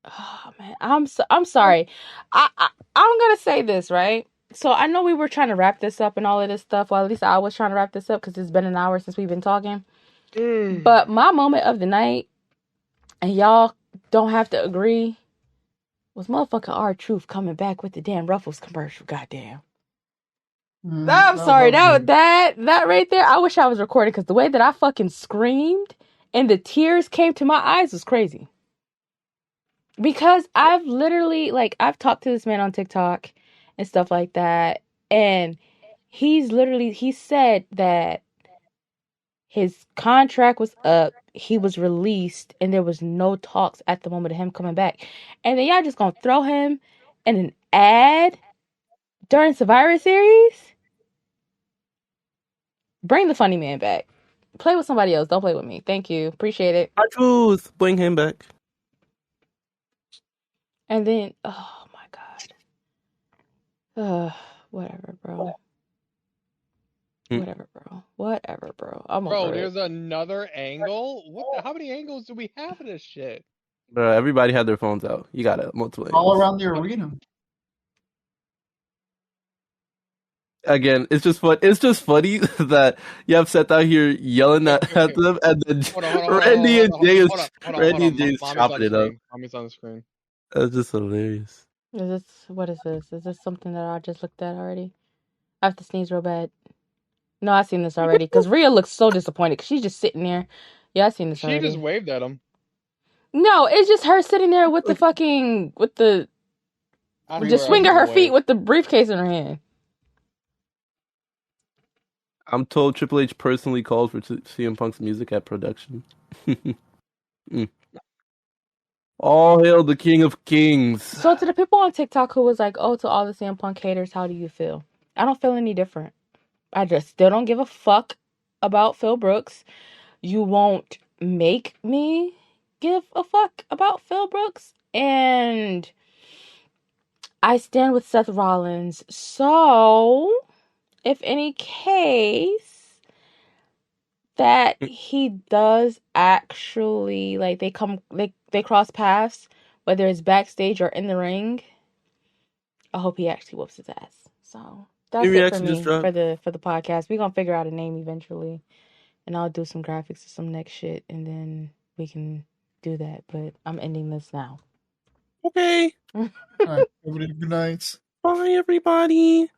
[SPEAKER 2] Oh man, I'm sorry. I'm gonna say this, right? So I know we were trying to wrap this up and all of this stuff. Well, at least I was trying to wrap this up because it's been an hour since we've been talking. But my moment of the night, and y'all don't have to agree, was motherfucking R-Truth coming back with the damn Ruffles commercial. Goddamn. I'm sorry. That right there, I wish I was recording because the way that I fucking screamed and the tears came to my eyes was crazy. Because I've literally, I've talked to this man on TikTok and stuff like that. And he said that his contract was up, he was released, and there was no talks at the moment of him coming back. And then y'all just gonna throw him in an ad during Survivor Series? Bring the funny man back. Play with somebody else. Don't play with me. Thank you. Appreciate it.
[SPEAKER 3] R-Truth, bring him back.
[SPEAKER 2] And then, oh my God. Whatever, bro. Whatever, bro. I'm over
[SPEAKER 1] there's another angle? How many angles do we have of this shit?
[SPEAKER 3] Bro, everybody had their phones out. You got it. Multiple
[SPEAKER 9] all around the arena.
[SPEAKER 3] Again, it's just fun. It's just funny that you have Seth out here yelling at them, and then Randy and Jay is chopping it up.
[SPEAKER 1] Mommy's on the screen.
[SPEAKER 3] That's just hilarious.
[SPEAKER 2] What is this? Is this something that I just looked at already? I have to sneeze real bad. No, I've seen this already. Because Rhea looks so disappointed because she's just sitting there. Yeah, I've seen this already.
[SPEAKER 1] She just waved at him.
[SPEAKER 2] No, it's just her sitting there with the fucking, just swinging her feet with the briefcase in her hand.
[SPEAKER 3] I'm told Triple H personally called for CM Punk's music at production. All hail the King of Kings.
[SPEAKER 2] So to the people on TikTok who was like, oh, to all the CM Punk haters, how do you feel? I don't feel any different. I just still don't give a fuck about Phil Brooks. You won't make me give a fuck about Phil Brooks. And I stand with Seth Rollins. So, if any case that he does actually, they cross paths, whether it's backstage or in the ring, I hope he actually whoops his ass. So that's it for me for the podcast. We're gonna figure out a name eventually, and I'll do some graphics or some next shit, and then we can do that. But I'm ending this now.
[SPEAKER 3] Okay.
[SPEAKER 9] All right, everybody, good night.
[SPEAKER 3] Bye, everybody.